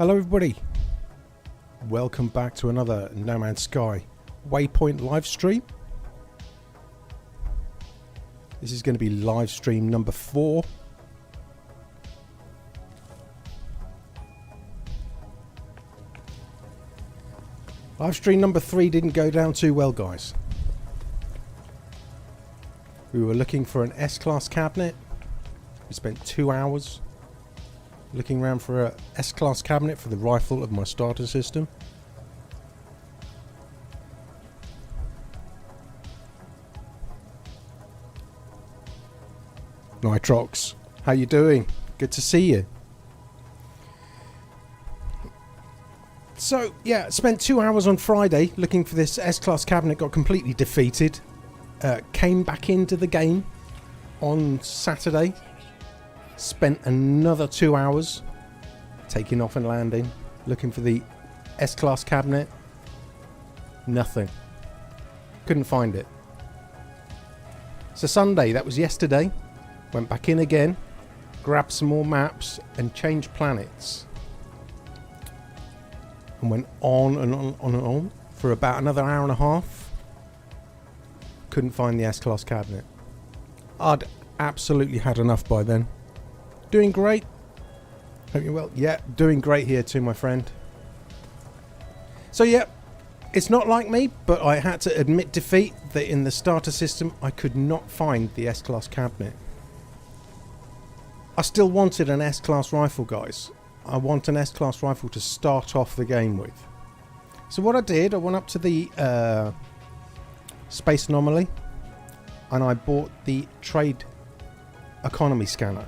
Hello everybody, welcome back to another No Man's Sky Waypoint live stream. This is going to be live stream number 4. Live stream number 3 didn't go down too well, guys. We were looking for an S-Class cabinet. We spent 2 hours looking around for a S-Class cabinet for the rifle of my starter system. Nitrox, how you doing? Good to see you. So yeah, spent 2 hours on Friday looking for this S-Class cabinet, got completely defeated. Came back into the game on Saturday. Spent another 2 hours taking off and landing, looking for the S-Class cabinet. Nothing. Couldn't find it. So Sunday, that was yesterday, went back in again, grabbed some more maps and changed planets. And went on and on for about another hour and a half. Couldn't find the S-Class cabinet. I'd absolutely had enough by then. Doing great. Hope you're well. Yeah, doing great here too, my friend. So yeah, it's not like me, but I had to admit defeat that in the starter system I could not find the S-Class cabinet. I still wanted an S-Class rifle, guys. I want an S-Class rifle to start off the game with. So what I did, I went up to the Space Anomaly and I bought the trade economy scanner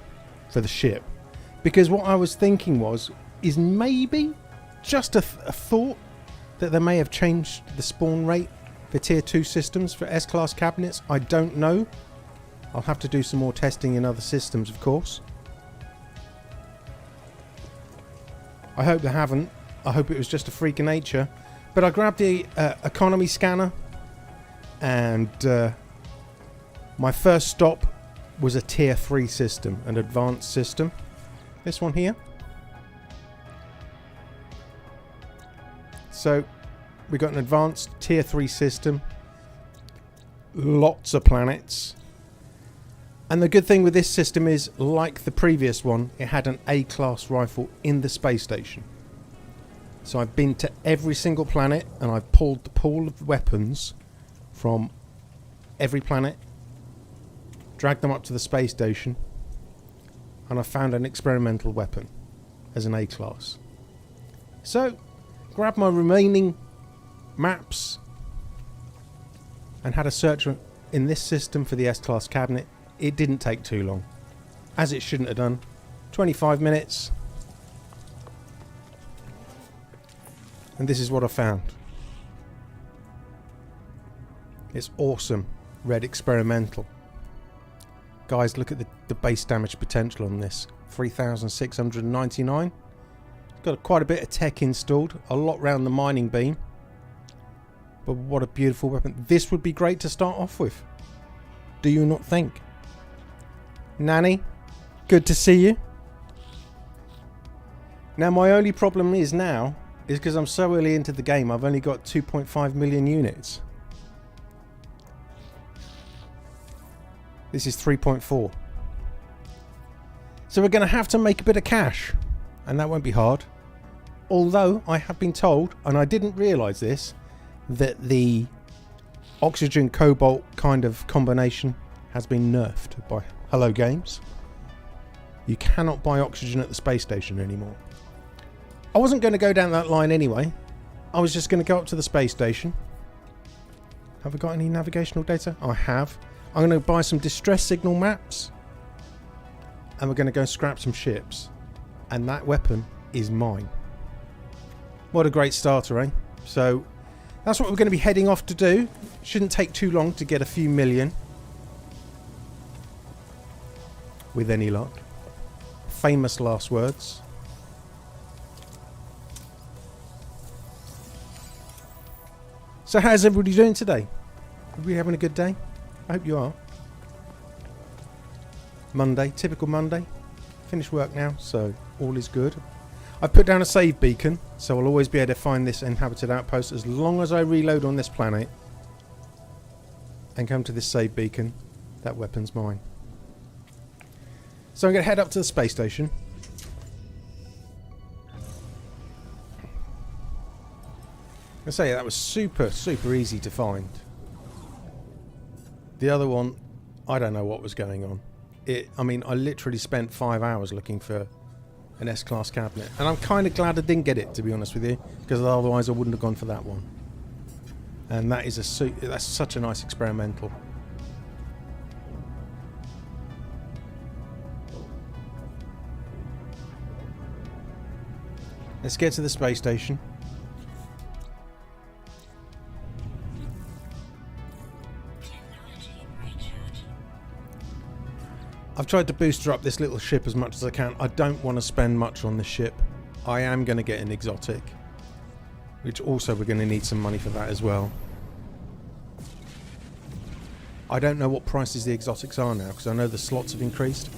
for the ship, because what I was thinking is maybe just a thought that they may have changed the spawn rate for tier 2 systems for S-Class cabinets. I don't know. I'll have to do some more testing in other systems, of course. I hope they haven't. I hope it was just a freak of nature. But I grabbed the economy scanner, and my first stop was a tier 3 system, an advanced system. This one here. So we got an advanced tier 3 system. Lots of planets. And the good thing with this system is, like the previous one, it had an A-class rifle in the space station. So I've been to every single planet and I've pulled the pool of weapons from every planet, dragged them up to the space station, and I found an experimental weapon as an A-class. So, grabbed my remaining maps and had a search in this system for the S-Class cabinet. It didn't take too long, as it shouldn't have done. 25 minutes. And this is what I found. It's awesome. Red experimental. Guys, look at the base damage potential on this. 3,699. Got quite a bit of tech installed. A lot round the mining beam. But what a beautiful weapon. This would be great to start off with. Do you not think? Nanny, good to see you. Now my only problem is because I'm so early into the game, I've only got 2.5 million units. This is 3.4. So we're going to have to make a bit of cash, and that won't be hard. Although I have been told, and I didn't realise this, that the oxygen cobalt kind of combination has been nerfed by Hello Games. You cannot buy oxygen at the space station anymore. I wasn't going to go down that line anyway. I was just going to go up to the space station. Have I got any navigational data? I have. I'm going to buy some distress signal maps, and we're going to go scrap some ships, and that weapon is mine. What a great starter, eh? So that's what we're going to be heading off to do. Shouldn't take too long to get a few million, with any luck. Famous last words. So how's everybody doing today? Are we having a good day? I hope you are. Monday, typical Monday. Finished work now, so all is good. I put down a save beacon, so I'll always be able to find this inhabited outpost as long as I reload on this planet and come to this save beacon. That weapon's mine. So I'm going to head up to the space station. I say that was super easy to find. The other one, I don't know what was going on. I mean, I literally spent 5 hours looking for an S-Class cabinet. And I'm kind of glad I didn't get it, to be honest with you, because otherwise I wouldn't have gone for that one. And that is that's such a nice experimental. Let's get to the space station. I've tried to booster up this little ship as much as I can. I don't want to spend much on this ship. I am going to get an exotic, which also we're going to need some money for that as well. I don't know what prices the exotics are now, because I know the slots have increased.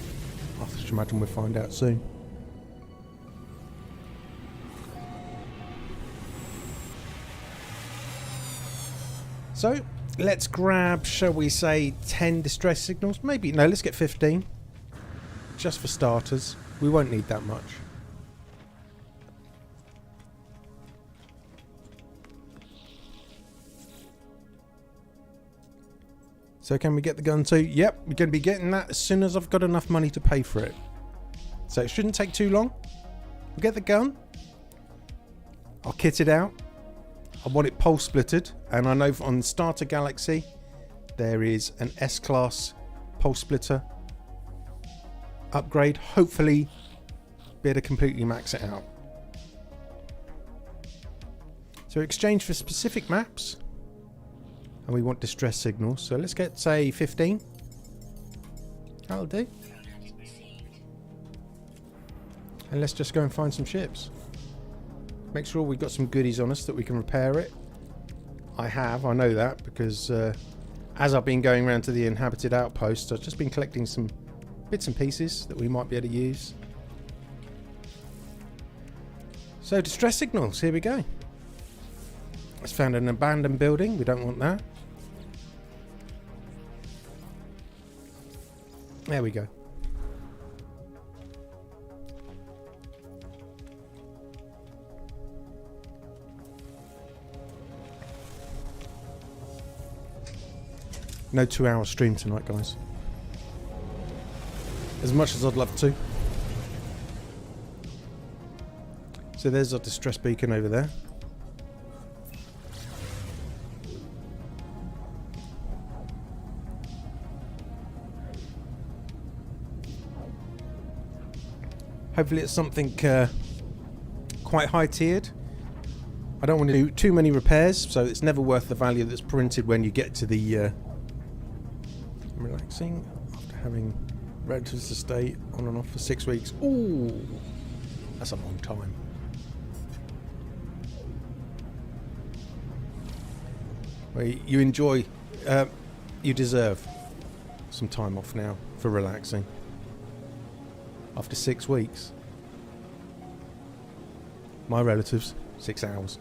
I should imagine we'll find out soon. So, let's grab, shall we say, 10 distress signals? Maybe, no, let's get 15. Just for starters. We won't need that much. So can we get the gun too? Yep, we're going to be getting that as soon as I've got enough money to pay for it. So it shouldn't take too long. We'll get the gun. I'll kit it out. I want it pulse splittered, and I know on Starter Galaxy there is an S-Class pulse splitter upgrade. Hopefully be able to completely max it out. So exchange for specific maps, and we want distress signals, so let's get, say, 15. That'll do. And let's just go and find some ships. Make sure we've got some goodies on us that we can repair it. I know that, because as I've been going around to the inhabited outposts, I've just been collecting some bits and pieces that we might be able to use. So, distress signals, here we go. Let's found an abandoned building, we don't want that. There we go. No 2-hour stream tonight, guys. As much as I'd love to. So there's our distress beacon over there. Hopefully it's something quite high tiered. I don't want to do too many repairs, so it's never worth the value that's printed when you get to the relaxing after having relatives to stay on and off for 6 weeks. Ooh, that's a long time. Well, you enjoy, you deserve some time off now for relaxing. After 6 weeks. My relatives, 6 hours.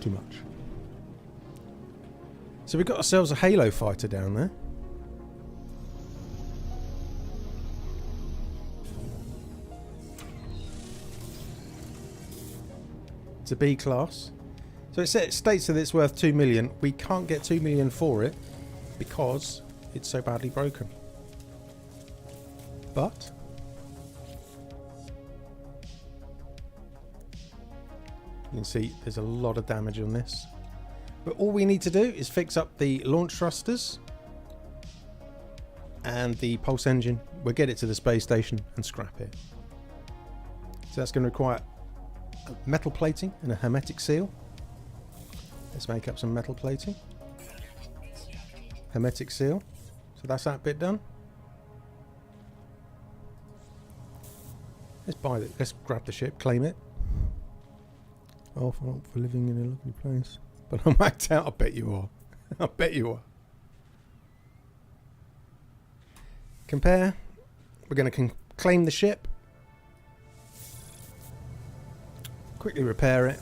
Too much. So we've got ourselves a Halo fighter down there. It's a B class. So it states that it's worth 2 million. We can't get 2 million for it because it's so badly broken. But you can see there's a lot of damage on this. But all we need to do is fix up the launch thrusters and the pulse engine. We'll get it to the space station and scrap it. So that's going to require metal plating and a hermetic seal. Let's make up some metal plating. Hermetic seal. So that's that bit done. Let's buy it. Let's grab the ship, claim it. Oh, for living in a lovely place. But I'm whacked out, I bet you are. I bet you are. Compare. We're going to claim the ship. Quickly repair it.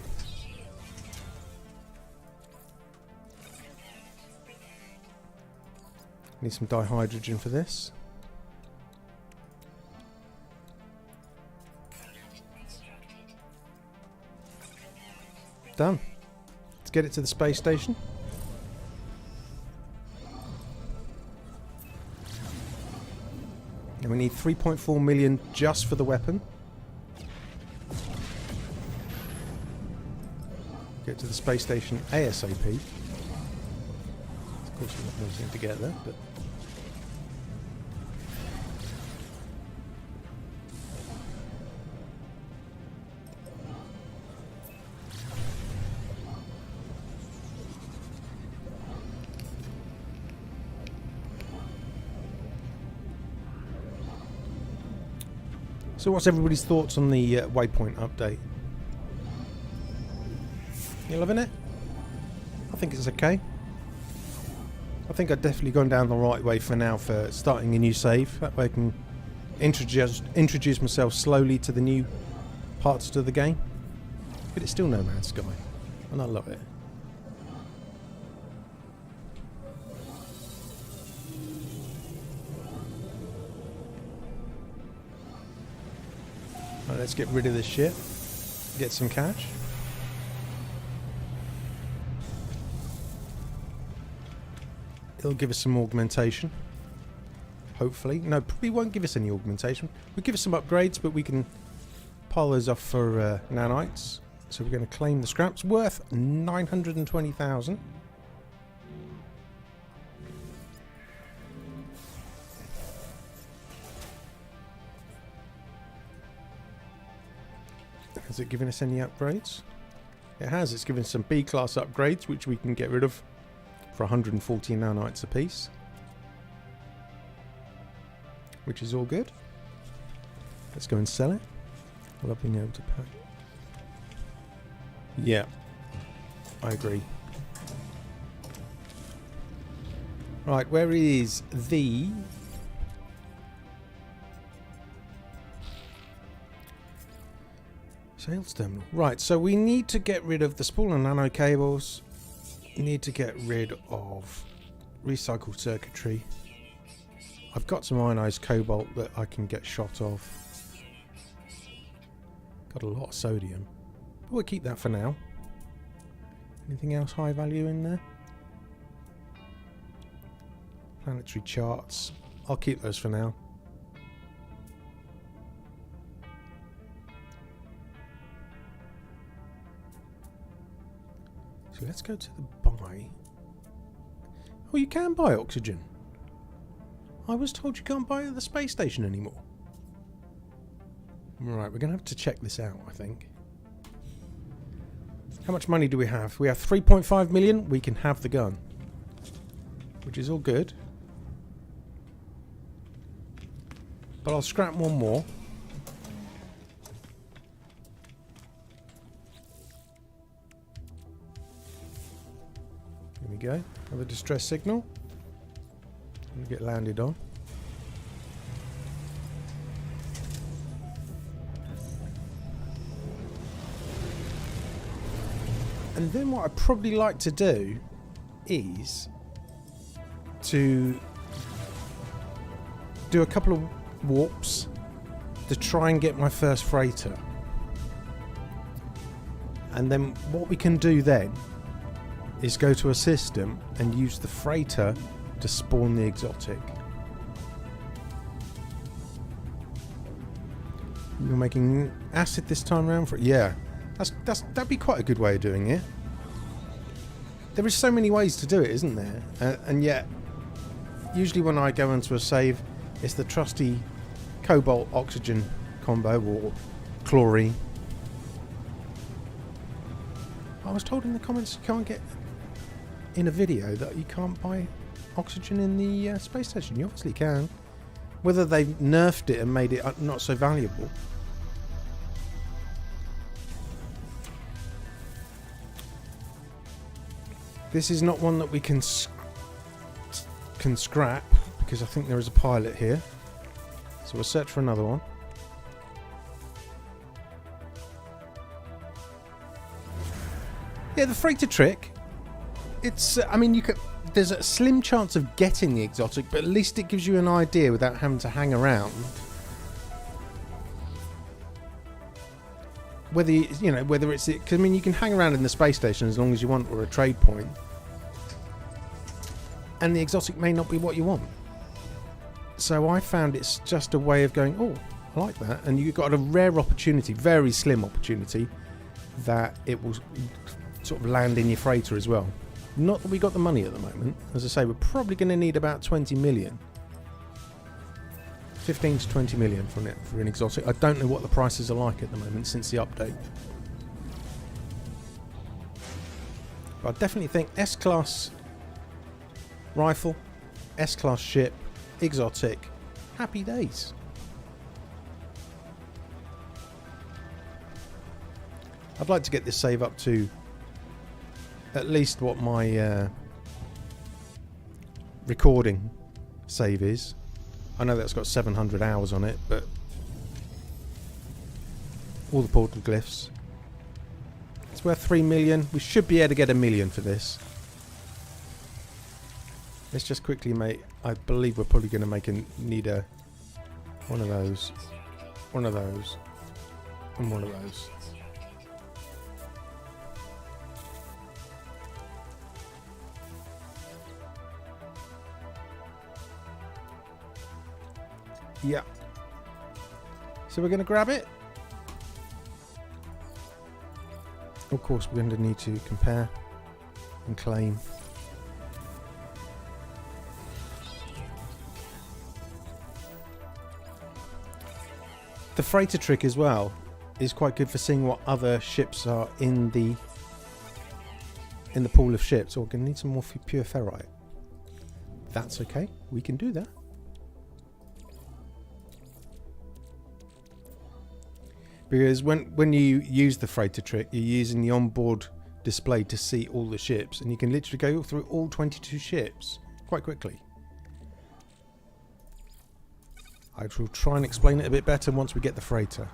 Need some dihydrogen for this. Done. Let's get it to the space station. And we need 3.4 million just for the weapon. Get to the space station ASAP. Of course, we're not losing to get there, but. So what's everybody's thoughts on the Waypoint update? You loving it? I think it's okay. I think I've definitely gone down the right way for now for starting a new save. That way I can introduce myself slowly to the new parts to the game. But it's still No Man's Sky, and I love it. Right, let's get rid of this shit. Get some cash. It'll give us some augmentation. Hopefully. No, probably won't give us any augmentation. We'll give us some upgrades, but we can pile those off for nanites. So we're going to claim the scraps. Worth 920,000. Has it given us any upgrades? It has. It's given us some B-class upgrades, which we can get rid of for 114 nanites a piece, which is all good. Let's go and sell it. I love being able to pay. Yeah, I agree. Right, where is the sales terminal? Right, so we need to get rid of the spool and nano cables. Need to get rid of recycled circuitry. I've got some ionized cobalt that I can get shot of. Got a lot of sodium, but we'll keep that for now. Anything else high value in there? Planetary charts. I'll keep those for now. So let's go to the buy. Oh, you can buy oxygen. I was told you can't buy it at the space station anymore. Right, we're going to have to check this out, I think. How much money do we have? We have 3.5 million. We can have the gun, which is all good. But I'll scrap one more. Here we go. Have a distress signal. We'll get landed on. And then what I'd probably like to do is to do a couple of warps to try and get my first freighter. And then what we can do then is go to a system and use the freighter to spawn the exotic. You're making acid this time around for it? Yeah. That'd be quite a good way of doing it. There is so many ways to do it, isn't there? And yet, usually when I go into a save, it's the trusty cobalt oxygen combo or chlorine. I was told in the comments you can't get in a video that you can't buy oxygen in the space station. You obviously can. Whether they've nerfed it and made it not so valuable. This is not one that we can scrap because I think there is a pilot here. So we'll search for another one. Yeah, the freighter trick. It's. I mean, you could. There's a slim chance of getting the exotic, but at least it gives you an idea without having to hang around. Whether you know whether it's because I mean you can hang around in the space station as long as you want or a trade point, and the exotic may not be what you want. So I found it's just a way of going, oh, I like that, and you've got a rare opportunity, very slim opportunity, that it will sort of land in your freighter as well. Not that we got the money at the moment. As I say, we're probably going to need about 20 million. 15 to 20 million for an exotic. I don't know what the prices are like at the moment since the update. But I definitely think S-Class rifle, S-Class ship, exotic, happy days. I'd like to get this save up to at least what my recording save is. I know that's got 700 hours on it, but all the portal glyphs. It's worth 3 million. We should be able to get 1 million for this. Let's just quickly make. I believe we're probably going to need one of those, and one of those. Yeah. So we're going to grab it. Of course, we're going to need to compare and claim. The freighter trick as well is quite good for seeing what other ships are in the pool of ships. Oh, we're going to need some more pure ferrite. That's okay. We can do that. Because when you use the freighter trick, you're using the onboard display to see all the ships, and you can literally go through all 22 ships quite quickly. I will try and explain it a bit better once we get the freighter.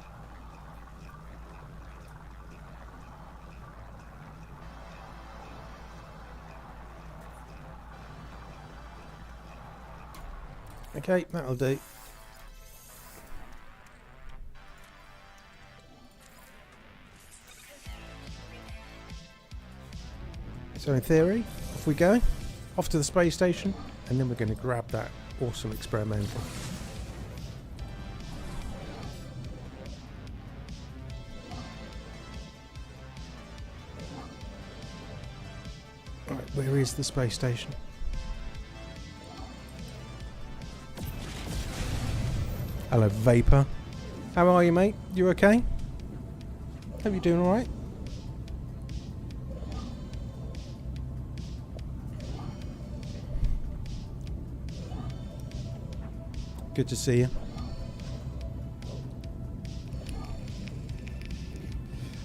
Okay, that'll do. So in theory, off we go, off to the space station, and then we're going to grab that awesome experimental. Right, where is the space station? Hello, Vapor. How are you, mate? You okay? Hope you're doing alright. Good to see you.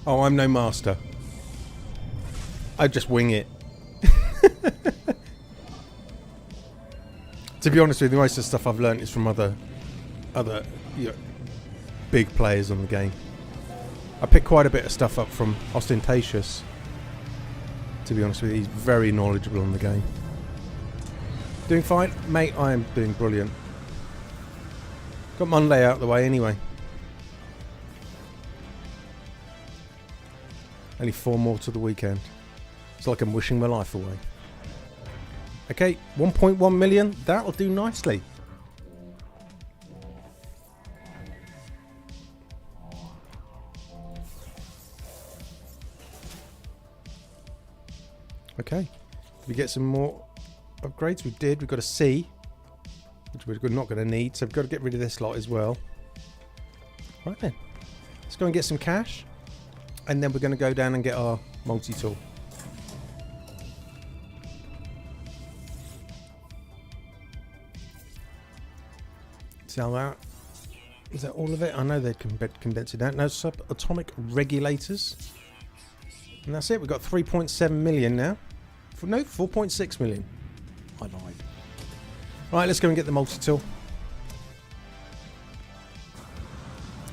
Oh, I'm no master. I just wing it. To be honest with you, most of the stuff I've learned is from other you know, big players on the game. I picked quite a bit of stuff up from Ostentatious. To be honest with you, he's very knowledgeable on the game. Doing fine? Mate, I am doing brilliant. Got Monday out of the way anyway. Only 4 more to the weekend. It's like I'm wishing my life away. Okay, 1.1 million. That'll do nicely. Okay. Did we get some more upgrades? We did. We've got a C, which we're not going to need, so we've got to get rid of this lot as well. Right then, let's go and get some cash, and then we're going to go down and get our multi-tool. Sell that. Is that all of it? I know they condense it down. No, subatomic regulators, and that's it. We've got 3.7 million now. No, 4.6 million. I lied. Right, let's go and get the multi-tool.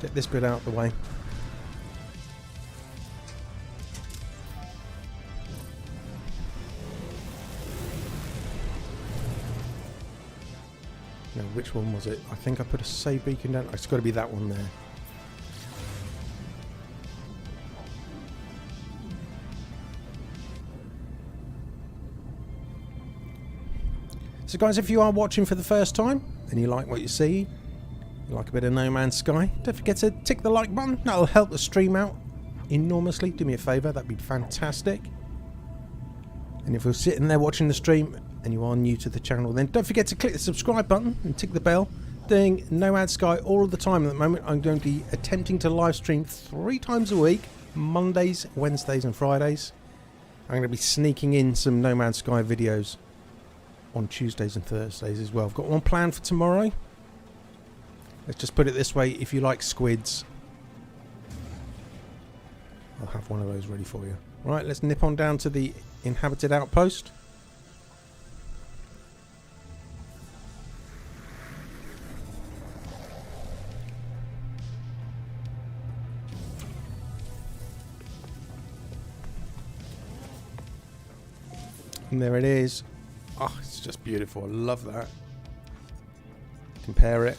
Get this bit out of the way. No, which one was it? I think I put a save beacon down. It's got to be that one there. So guys, if you are watching for the first time and you like what you see, you like a bit of No Man's Sky, don't forget to tick the like button. That'll help the stream out enormously. Do me a favour, that'd be fantastic. And if you're sitting there watching the stream and you are new to the channel, then don't forget to click the subscribe button and tick the bell. Doing No Man's Sky all of the time at the moment. I'm going to be attempting to live stream 3 times a week, Mondays, Wednesdays and Fridays. I'm going to be sneaking in some No Man's Sky videos on Tuesdays and Thursdays as well. I've got one planned for tomorrow. Let's just put it this way, if you like squids, I'll have one of those ready for you. Right, let's nip on down to the inhabited outpost. And there it is. Oh, it's just beautiful. I love that. Compare it.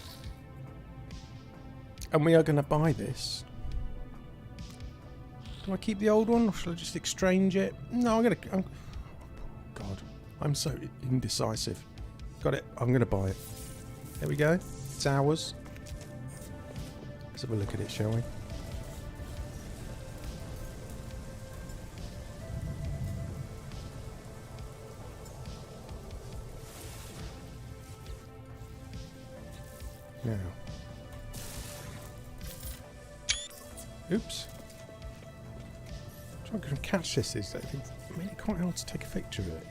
And we are going to buy this. Do I keep the old one or shall I just exchange it? No, I'm going to... God, I'm so indecisive. Got it. I'm going to buy it. There we go. It's ours. Let's have a look at it, shall we? Now. Oops. Try and catch this. Is that I mean, it quite hard to take a picture of it.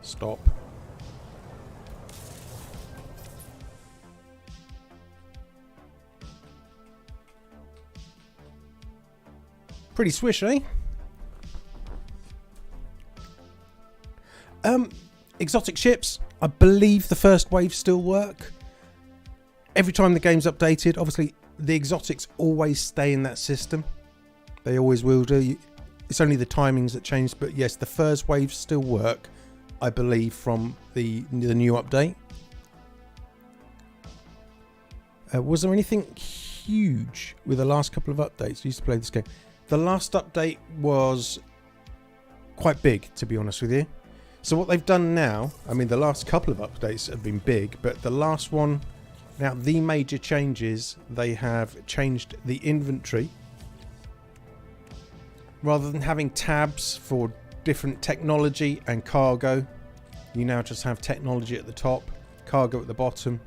Stop. Pretty swish, eh? Exotic ships. I believe the first waves still work. Every time the game's updated, obviously the exotics always stay in that system. They always will do. It's only the timings that change, but yes, the first waves still work, I believe, from the new update. Was there anything huge with the last couple of updates? I used to play this game. The last update was quite big, to be honest with you. So what they've done now, I mean, the last couple of updates have been big, but the last one, now the major changes, they have changed the inventory. Rather than having tabs for different technology and cargo, you now just have technology at the top, cargo at the bottom.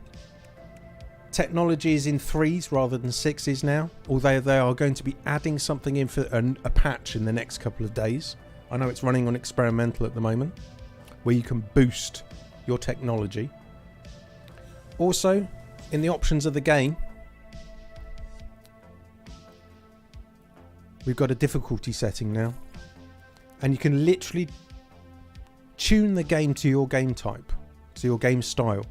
Technology is in 3s rather than 6s now, although they are going to be adding something in for a patch in the next couple of days. I know it's running on experimental at the moment, where you can boost your technology. Also, in the options of the game, we've got a difficulty setting now, and you can literally tune the game to your game type, to your game style.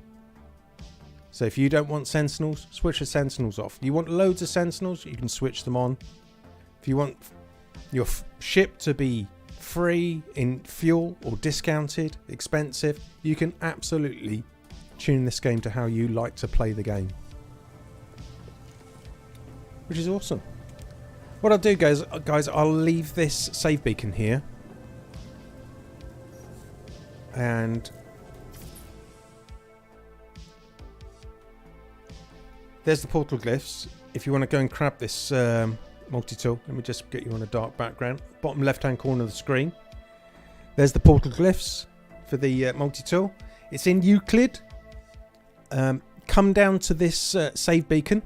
So if you don't want sentinels, switch the sentinels off. You want loads of sentinels, you can switch them on. If you want your ship to be free in fuel or discounted, expensive, you can absolutely tune this game to how you like to play the game, which is awesome. What I'll do, guys, I'll leave this save beacon here, and there's the portal glyphs. If you want to go and grab this multi-tool, let me just get you on a dark background. Bottom left-hand corner of the screen. There's the portal glyphs for the multi-tool. It's in Euclid. Come down to this save beacon.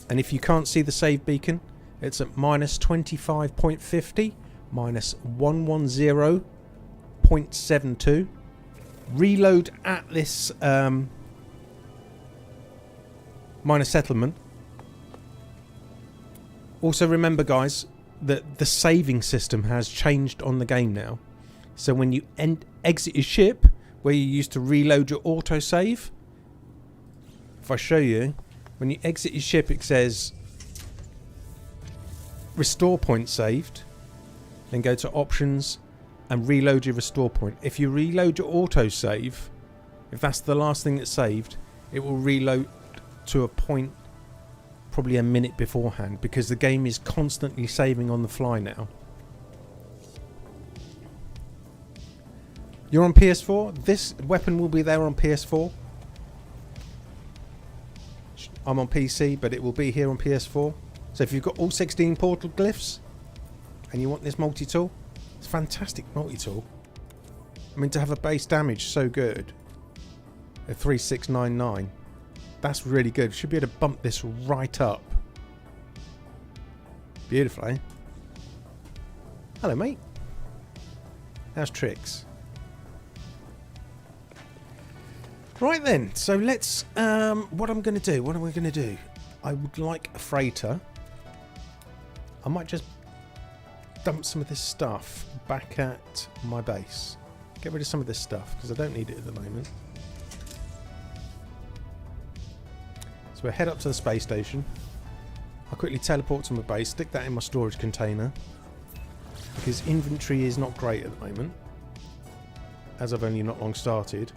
And if you can't see the save beacon, it's at minus 25.50, minus 110.72. Reload at this minor settlement. Also remember, guys, that the saving system has changed on the game now. So when you exit your ship, where you used to reload your autosave, if I show you, when you exit your ship, it says restore point saved. Then go to options, and reload your restore point. If you reload your autosave, if that's the last thing that's saved, it will reload to a point probably a minute beforehand, because the game is constantly saving on the fly now. You're on PS4? This weapon will be there on PS4. I'm on PC, but it will be here on PS4. So if you've got all 16 portal glyphs and you want this multi-tool, it's a fantastic multi-tool. I mean, to have a base damage so good at 3699, that's really good. Should be able to bump this right up. Beautiful, eh? Hello, mate. How's tricks? Right then, so let's, what am I going to do? I would like a freighter. I might just dump some of this stuff back at my base. Get rid of some of this stuff, because I don't need it at the moment. So we'll head up to the space station. I'll quickly teleport to my base, stick that in my storage container, because inventory is not great at the moment, as I've only not long started.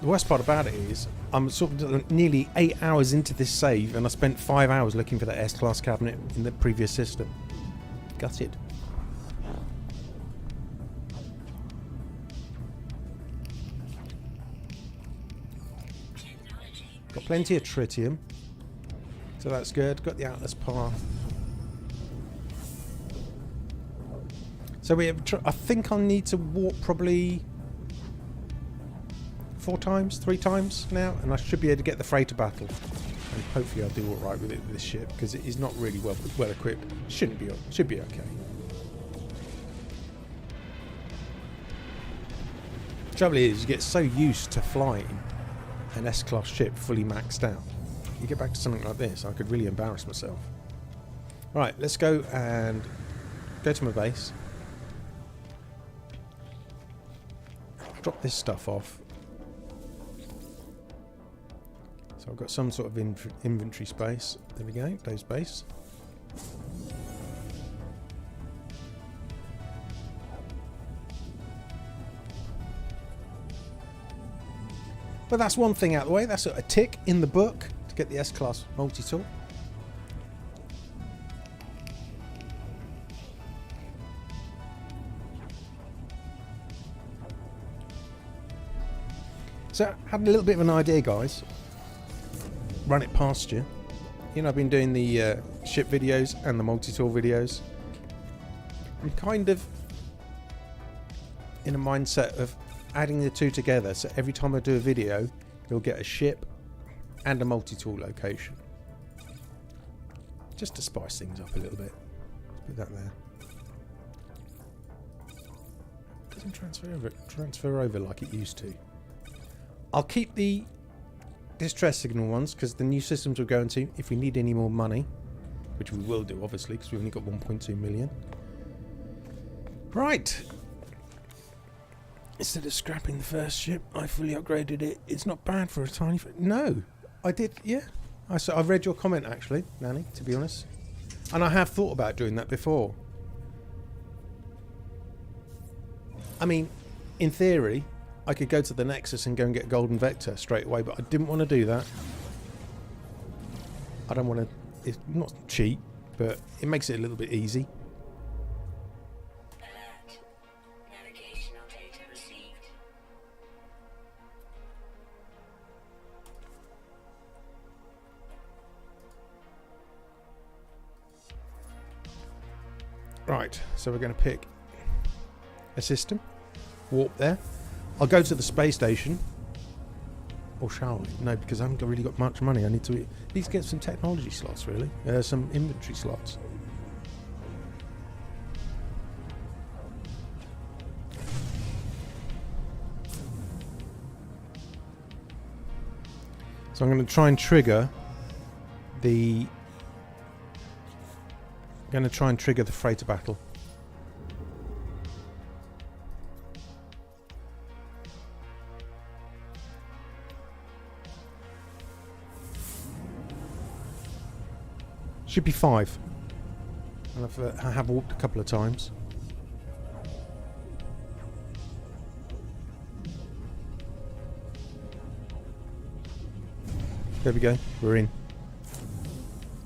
The worst part about it is I'm sort of nearly 8 hours into this save, and I spent 5 hours looking for that S-Class cabinet in the previous system. Gutted. Got plenty of tritium, so that's good. Got the Atlas path. So we have. I think I'll need to warp probably 3 times now, and I should be able to get the freighter battle. And hopefully I'll do all right with it with this ship, because it is not really well equipped. Should be okay. The trouble is, you get so used to flying an S-Class ship fully maxed out. You get back to something like this, I could really embarrass myself. Right, let's go and go to my base. Drop this stuff off. So I've got some sort of inventory space. There we go, Dave's base. But that's one thing out of the way. That's a tick in the book to get the S-Class multi-tool. So, had a little bit of an idea, guys. Run it past you. You know, I've been doing the ship videos and the multi-tool videos. I'm kind of in a mindset of adding the two together, so every time I do a video, you'll get a ship and a multi-tool location. Just to spice things up a little bit. Let's put that there. Doesn't transfer over like it used to. I'll keep the distress signal ones, because the new systems we're going to, if we need any more money, which we will do obviously, because we've only got 1.2 million. Right. Instead of scrapping the first ship, I fully upgraded it. It's not bad for a tiny... No, I did, yeah. I read your comment, actually, Nanny, to be honest. And I have thought about doing that before. I mean, in theory, I could go to the Nexus and go and get Golden Vector straight away, but I didn't want to do that. I don't want to... It's not cheap, but it makes it a little bit easy. Right, so we're going to pick a system, warp there. I'll go to the space station. Or shall we? No, because I haven't really got much money. I need to at least get some technology slots, really. Some inventory slots. So I'm going to try and trigger the... I'm going to try and trigger the freighter battle. Should be 5. And I have warped a couple of times. There we go, we're in.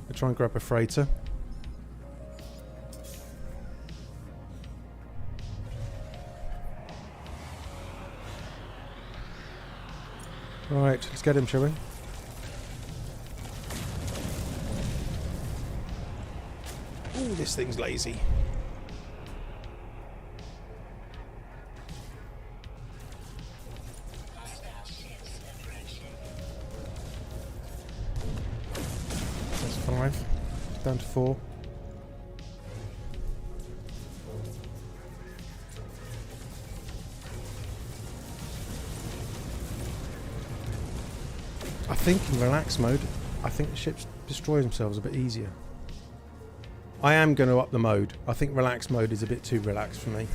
We'll try and grab a freighter. Right, let's get him, shall we? Ooh, this thing's lazy. That's 5. Down to 4. I think in relax mode, I think the ships destroy themselves a bit easier. I am going to up the mode. I think relax mode is a bit too relaxed for me.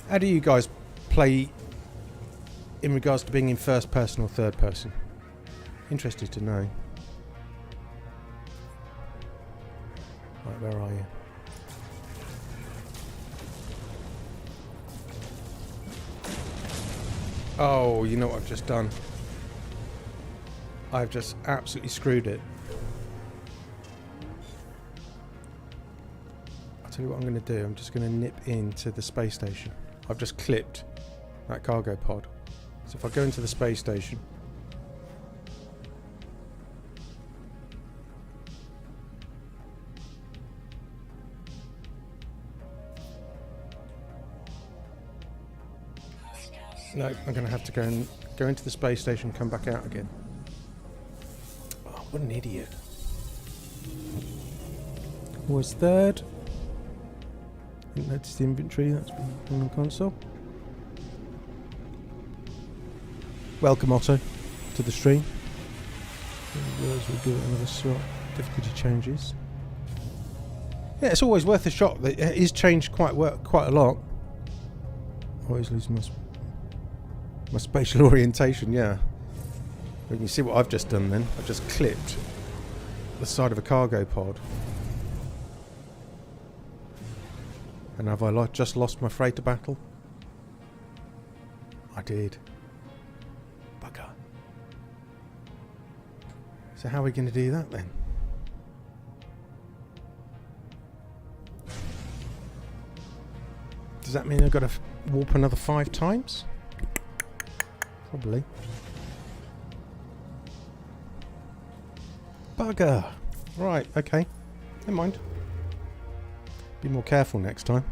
How do you guys play in regards to being in first person or third person? Interested to know. Right, where are you? Oh, you know what I've just done? I've just absolutely screwed it. I'll tell you what I'm going to do. I'm just going to nip into the space station. I've just clipped that cargo pod. So if I go into the space station, no, I'm going to have to go into the space station and come back out again. Oh, what an idiot. Was third. I think that's the inventory that's been on the console. Welcome, Otto, to the stream. We'll do another slot. Difficulty changes. Yeah, it's always worth a shot. It is changed quite a lot. Always lose my spatial orientation. Yeah. You can see what I've just done. Then I've just clipped the side of a cargo pod. And have I just lost my freighter battle? I did. Bugger. So how are we going to do that then? Does that mean I've got to warp another 5 times? Probably. Bugger. Right, okay. Never mind. Be more careful next time.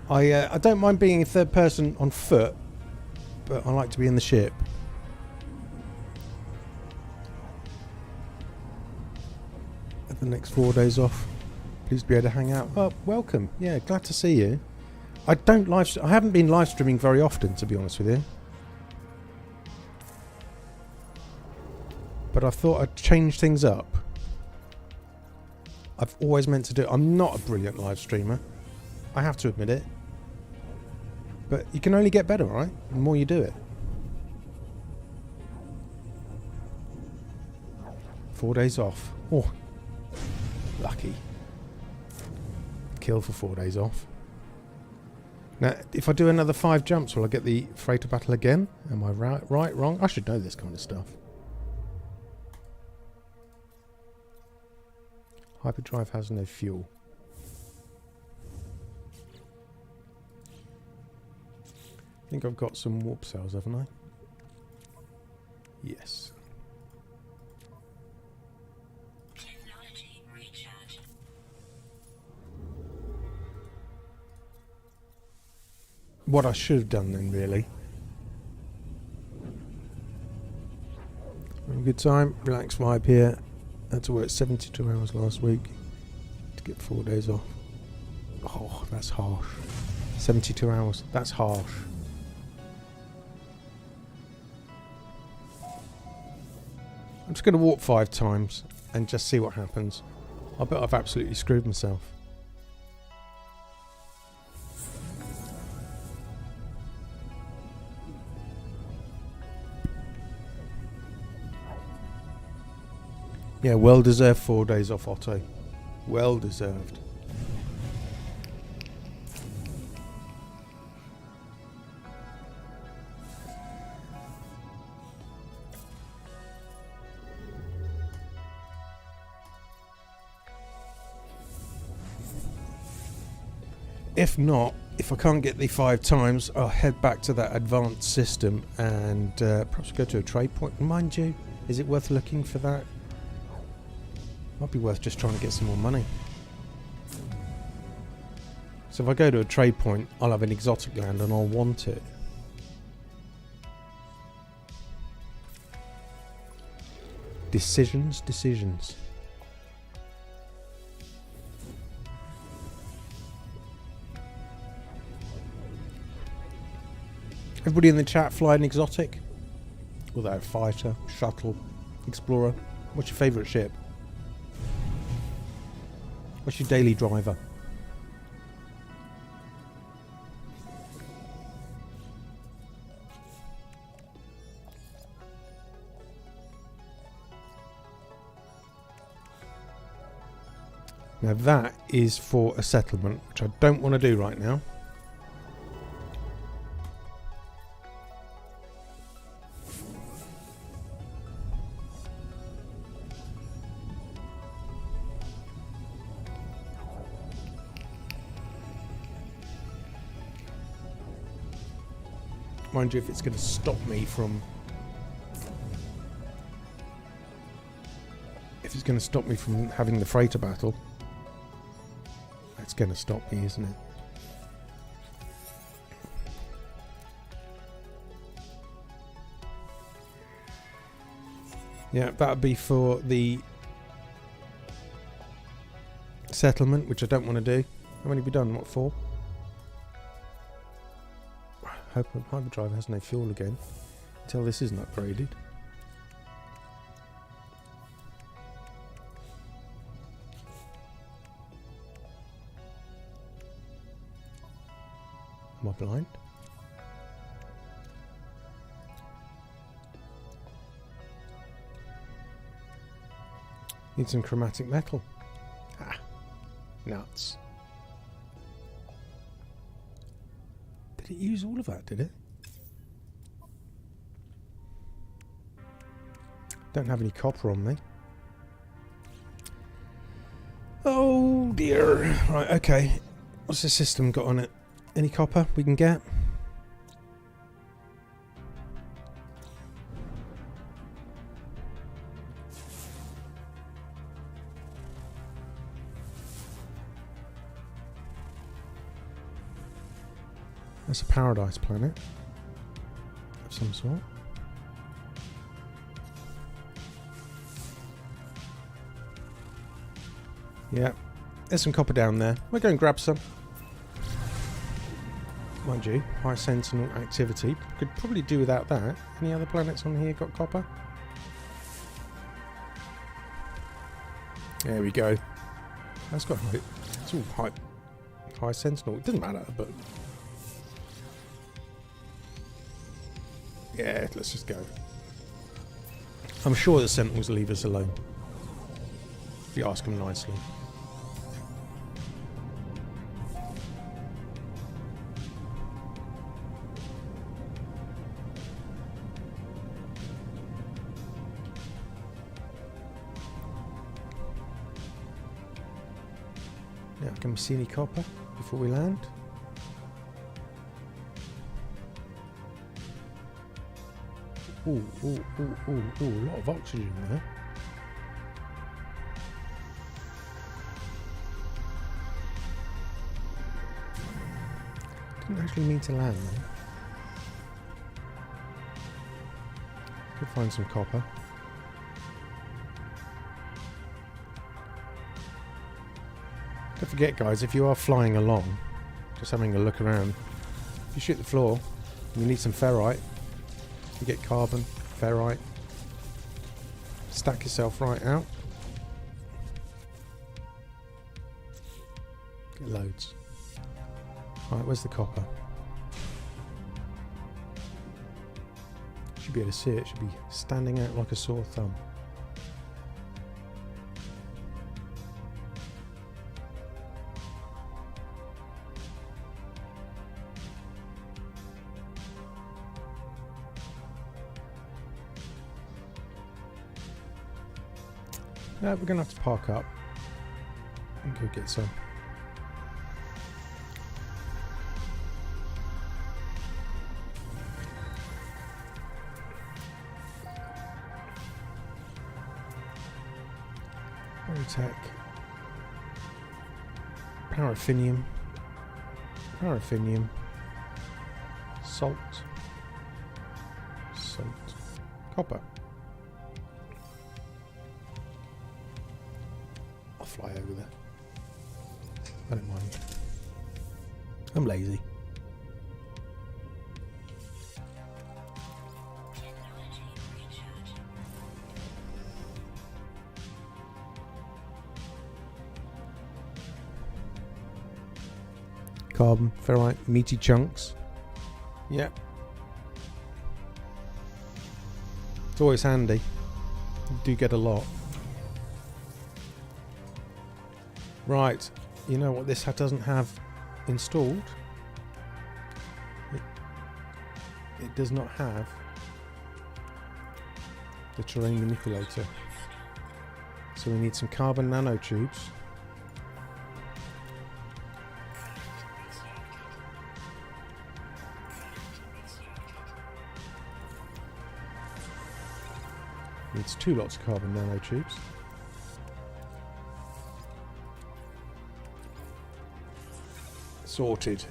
I don't mind being in third person on foot, but I like to be in the ship. At the next 4 days off, please be able to hang out. Oh, welcome. Yeah, glad to see you. I haven't been live streaming very often, to be honest with you. But I thought I'd change things up. I've always meant to do it. I'm not a brilliant live streamer. I have to admit it. But you can only get better, right? The more you do it. 4 days off. Oh, lucky. Kill for 4 days off. Now, if I do another 5 jumps, will I get the freighter battle again? Am I right, wrong? I should know this kind of stuff. Hyperdrive has no fuel. I think I've got some warp cells, haven't I? Yes. Technology recharge. What I should have done then, really. Have a good time. Relax vibe here. Had to work 72 hours last week to get 4 days off. Oh, that's harsh. 72 hours. That's harsh. I'm just going to warp 5 times and just see what happens. I bet I've absolutely screwed myself. Yeah, well deserved 4 days off, Otto. Well deserved. If not, if I can't get the 5 times, I'll head back to that advanced system and perhaps go to a trade point. Mind you, is it worth looking for that? Might be worth just trying to get some more money. So if I go to a trade point, I'll have an exotic land and I'll want it. Decisions, decisions. Everybody in the chat fly an exotic? Although fighter, shuttle, explorer. What's your favourite ship? What's your daily driver? Now that is for a settlement, which I don't want to do right now. Mind you, if it's going to stop me from... If it's going to stop me from having the freighter battle, that's going to stop me, isn't it? Yeah, that would be for the settlement, which I don't want to do. How many have we done? What, 4? Hope hyperdrive has no fuel again until this isn't upgraded. Am I blind? Need some chromatic metal. Ah, nuts. Did it use all of that, did it? Don't have any copper on me. Oh dear. Right, okay. What's the system got on it? Any copper we can get? That's a paradise planet of some sort. Yeah, there's some copper down there. We'll go and grab some. Mind you, high sentinel activity. Could probably do without that. Any other planets on here got copper? There we go. That's got high. It's all high sentinel. It doesn't matter, but yeah, let's just go. I'm sure the sentinels will leave us alone if you ask them nicely. Now, can we see any copper before we land? Ooh, ooh, ooh, ooh, ooh, a lot of oxygen there. Didn't actually mean to land there. Could find some copper. Don't forget, guys, if you are flying along, just having a look around, if you shoot the floor, you need some ferrite. You get carbon, ferrite. Stack yourself right out. Get loads. Right, where's the copper? Should be able to see it. Should be standing out like a sore thumb. No, we're going to have to park up and go get some. Tech, paraffinium, salt, copper. I'll fly over there. I don't mind. I'm lazy. Technology recharge. Carbon, ferrite, meaty chunks. Yep. It's always handy. You do get a lot. Right. You know what this doesn't have installed? It does not have the terrain manipulator. So we need some carbon nanotubes. Needs 2 lots of carbon nanotubes. Sorted.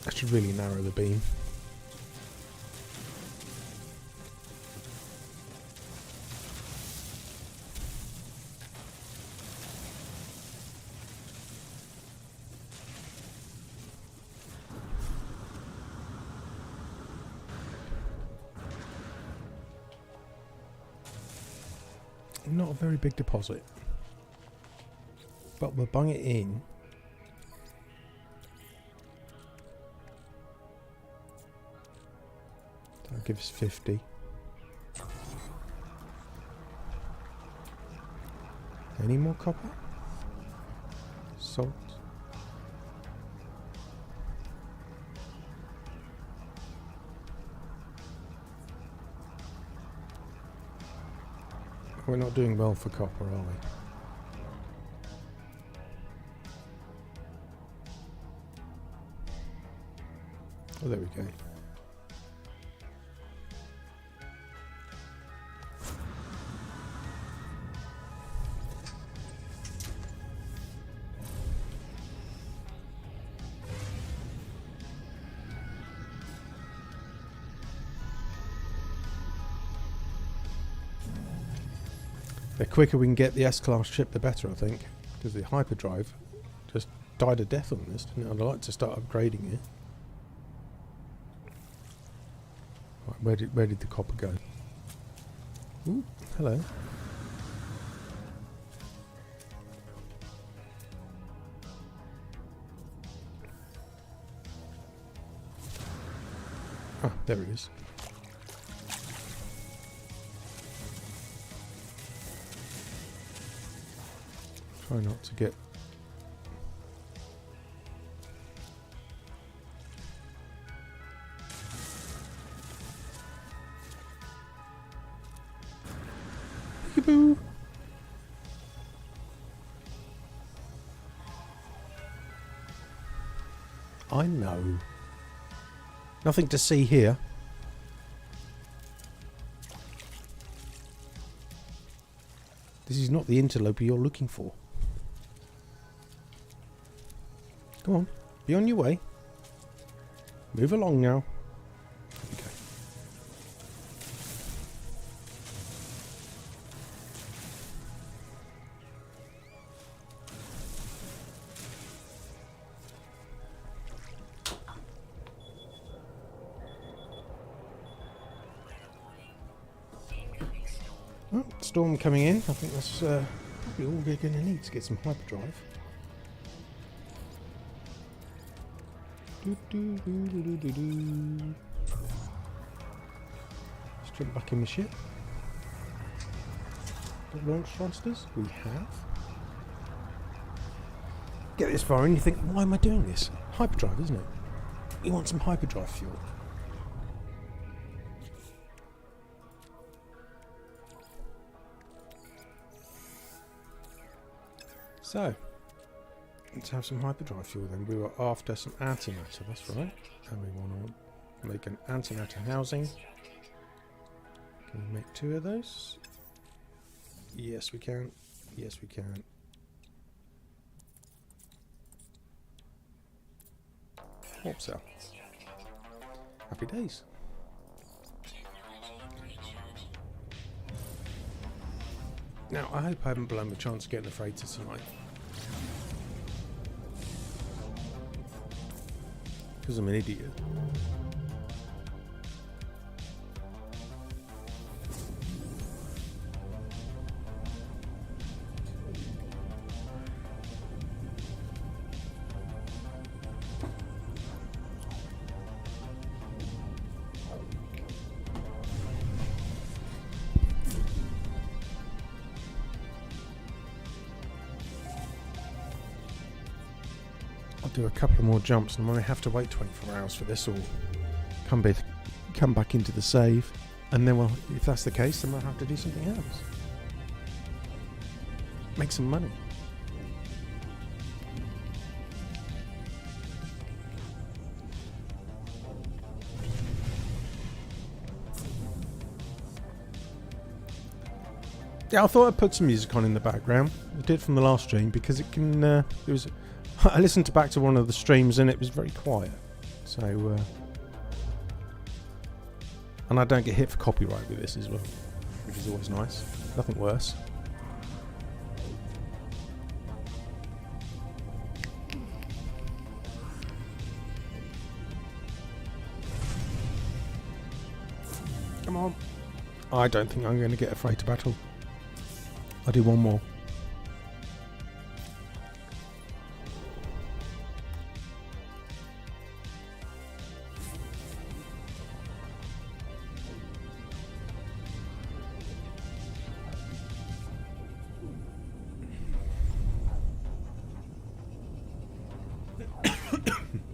I should really narrow the beam. Not a very big deposit, but we'll bung it in. That'll give us 50. Any more copper? Salt. We're not doing well for copper, are we? Oh, there we go. The quicker we can get the S-Class ship, the better, I think. Because the hyperdrive just died a death on this, didn't it? I'd like to start upgrading it. Right, where did the copper go? Ooh, hello. Ah, there it is. Try not to get... Peekaboo! I know. Nothing to see here. This is not the interloper you're looking for. Come on, be on your way. Move along now. Okay. Oh, storm coming in. I think that's probably all we're going to need to get some hyperdrive. Let's jump back in the ship. Got launch thrusters? We have. Get this far and you think, why am I doing this? Hyperdrive, isn't it? we want some hyperdrive fuel. So, let's have some hyperdrive fuel then. We were after some antimatter, that's right. And we want to make an antimatter housing. Can we make 2 of those? Yes, we can. Yes, we can. Warp cell. Happy days. Now, I hope I haven't blown my chance of getting the freighter tonight. Because I'm an idiot. I'll do a couple more jumps and I might have to wait 24 hours for this, or come back into the save, and then if that's the case, then I'll have to do something else. Make some money. Yeah, I thought I'd put some music on in the background. I did from the last stream because it can. I listened back to one of the streams and it was very quiet. So, and I don't get hit for copyright with this as well, which is always nice. Nothing worse. Come on. I don't think I'm going to get a freighter battle. I'll do one more.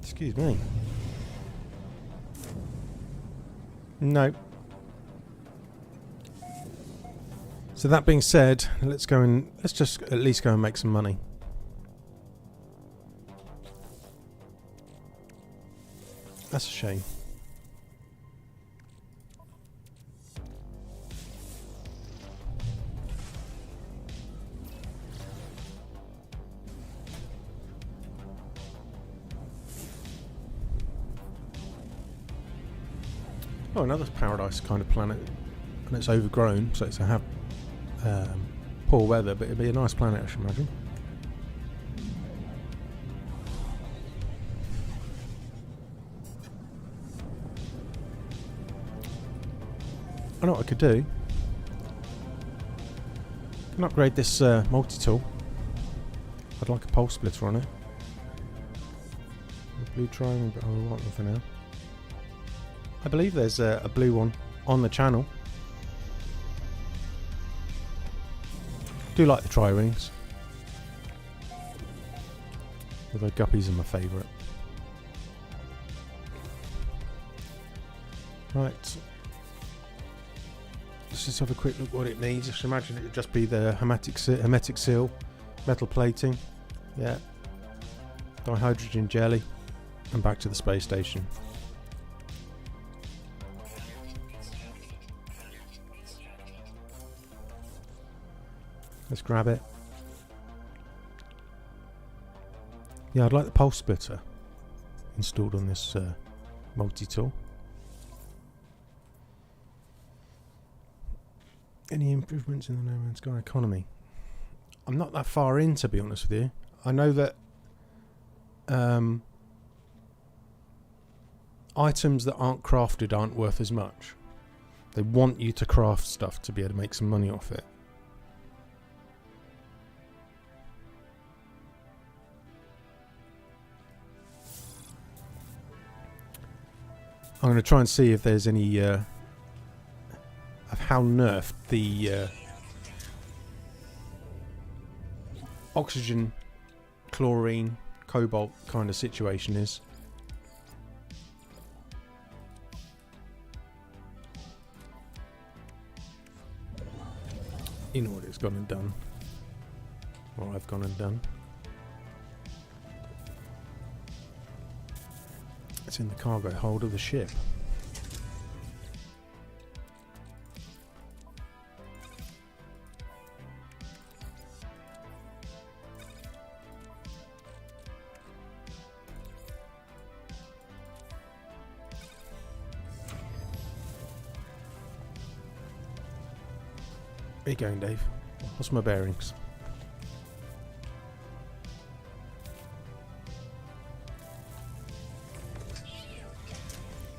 Excuse me. No. So that being said, let's just at least go and make some money. That's a shame. Oh, another paradise kind of planet, and it's overgrown, so it's a poor weather, but it'd be a nice planet, I should imagine. I know what I could do. I can upgrade this multi-tool. I'd like a pulse splitter on it. The blue triangle, but I want one for now. I believe there's a blue one on the channel. Do like the tri-rings. Although guppies are my favourite. Right. Let's just have a quick look what it needs. I should imagine it would just be the hermetic seal, metal plating, yeah, dihydrogen jelly, and back to the space station. Let's grab it. Yeah, I'd like the pulse splitter installed on this multi-tool. Any improvements in the No Man's Sky economy? I'm not that far in, to be honest with you. I know that items that aren't crafted aren't worth as much. They want you to craft stuff to be able to make some money off it. I'm going to try and see if there's any of how nerfed the oxygen, chlorine, cobalt kind of situation is. You know what it's gone and done. What I've gone and done. It's in the cargo hold of the ship. Where you going, Dave? What's my bearings?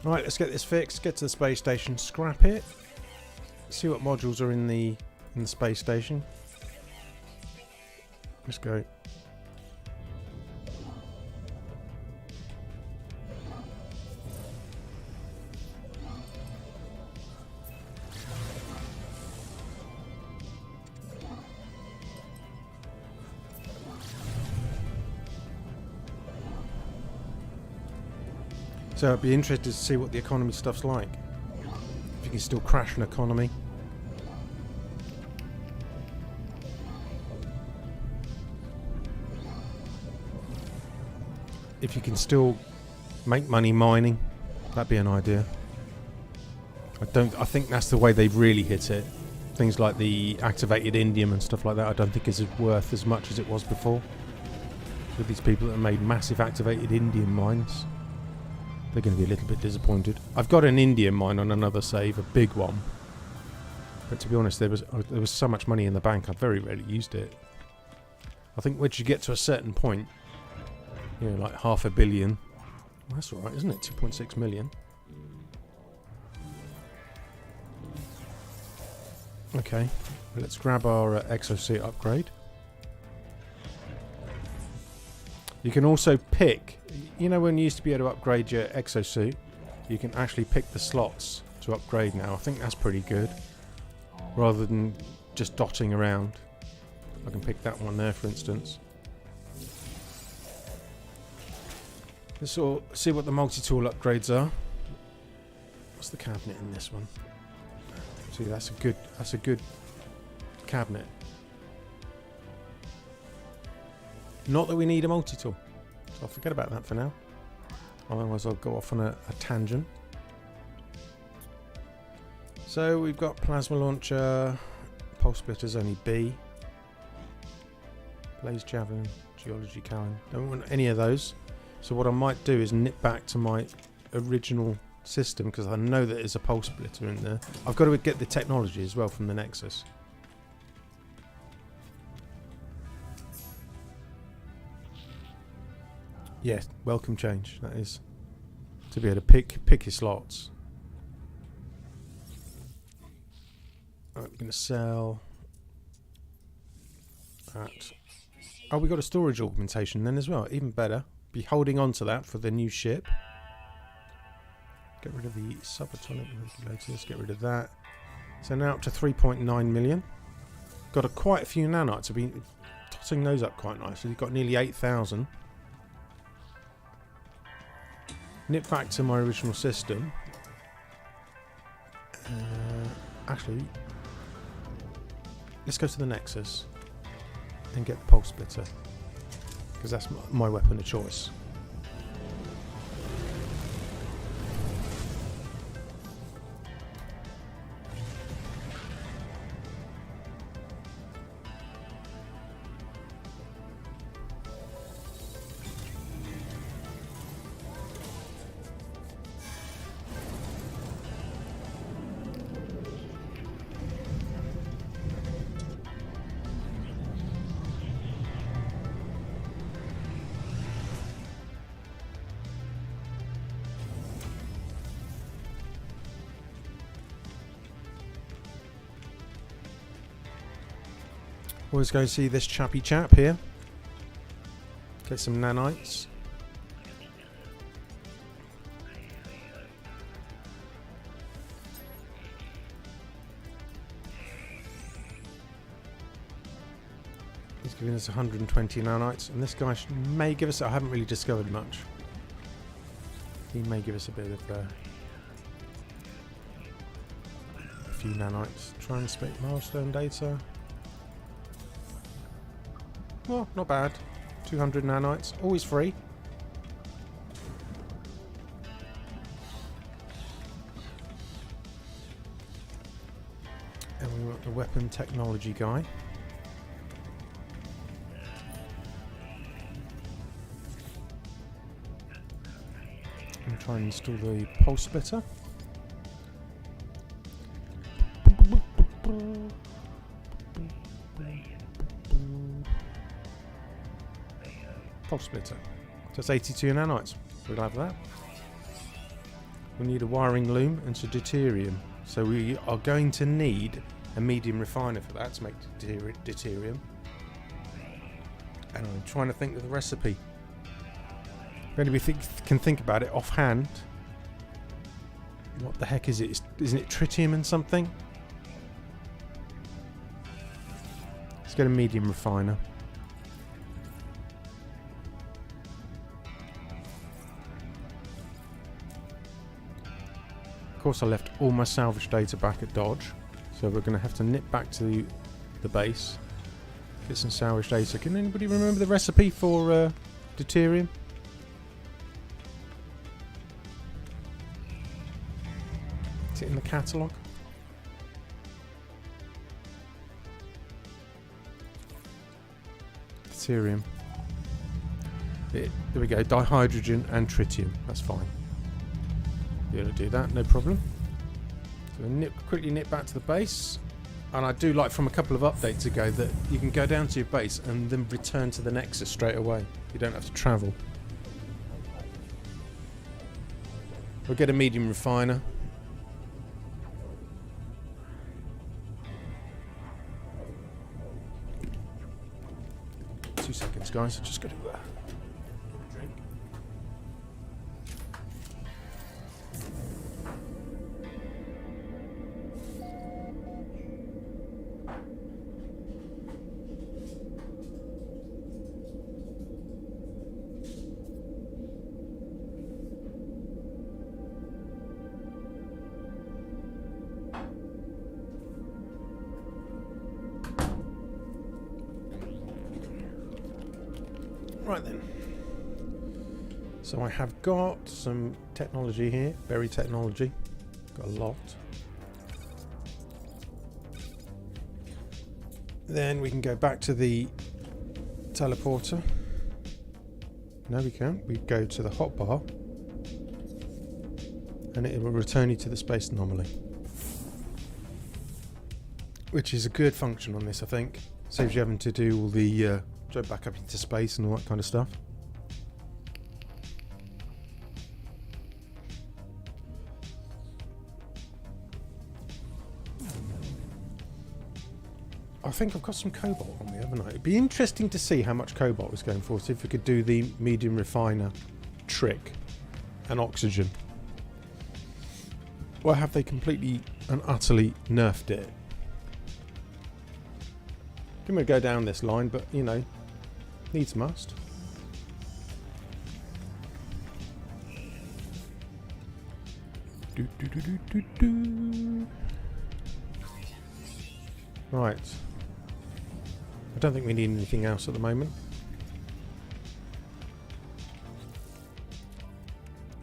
Right, let's get this fixed. Get to the space station. Scrap it. See what modules are in the space station. Let's go. So I'd be interested to see what the economy stuff's like. If you can still crash an economy. If you can still make money mining, that'd be an idea. I think that's the way they've really hit it. Things like the activated indium and stuff like that, I don't think is worth as much as it was before. With these people that have made massive activated indium mines. They're going to be a little bit disappointed. I've got an indium mine on another save, a big one. But to be honest, there was so much money in the bank, I very rarely used it. I think once you get to a certain point, you know, like $500 million. Well, that's alright, isn't it? 2.6 million. Okay, let's grab our exosuit upgrade. You can also pick, you know when you used to be able to upgrade your exosuit, you can actually pick the slots to upgrade now. I think that's pretty good. Rather than just dotting around. I can pick that one there, for instance. Let's all see what the multi-tool upgrades are. What's the cabinet in this one? See, that's a good cabinet. Not that we need a multi-tool, so I'll forget about that for now. Otherwise I'll go off on a tangent. So we've got plasma launcher, pulse splitters only B, blaze javelin, geology cannon. Don't want any of those. So what I might do is nip back to my original system because I know that there's a pulse splitter in there. I've got to get the technology as well from the Nexus. Yes, welcome change. That is to be able to pick your slots. Right, we're going to sell that. Oh, we got a storage augmentation then as well. Even better. Be holding on to that for the new ship. Get rid of the subatomic regulators. Get rid of that. So now up to 3.9 million. Got quite a few nanites. I've been tossing those up quite nicely. You've got nearly 8,000. Nip back to my original system. Actually, let's go to the Nexus and get the pulse splitter because that's my weapon of choice. Always go and see this chappy chap here. Get some nanites. He's giving us 120 nanites, and this guy may give us. I haven't really discovered much. He may give us a bit of a few nanites. Transmit milestone data. Well, not bad. 200 nanites, always free. And we want the weapon technology guy. And try and install the pulse splitter. Pulse splitter. Just 82 nanites. We'll have that. We need a wiring loom and some deuterium. So we are going to need a medium refiner for that to make deuterium. And I'm trying to think of the recipe. If anybody can think about it offhand. What the heck is it? Isn't it tritium and something? Let's get a medium refiner. Of course, I left all my salvage data back at Dodge, so we're going to have to nip back to the base, get some salvage data. Can anybody remember the recipe for deuterium? Is it in the catalogue? Deuterium. There we go. Dihydrogen and tritium. That's fine. Be able to do that, no problem. So we'll quickly nip back to the base. And I do like from a couple of updates ago that you can go down to your base and then return to the Nexus straight away. You don't have to travel. We'll get a medium refiner. Two seconds, guys. I'm just going to get a drink. Right then. So I have got some technology here, berry technology. Got a lot. Then we can go back to the teleporter. No, we can't. We go to the hotbar, and it will return you to the space anomaly, which is a good function on this, I think. Saves you having to do all the jump back up into space and all that kind of stuff. I think I've got some cobalt on me, haven't I? It'd be interesting to see how much cobalt was going for, see if we could do the medium refiner trick and oxygen. Or have they completely and utterly nerfed it? I'm going to go down this line, but, you know, needs must. Right. I don't think we need anything else at the moment.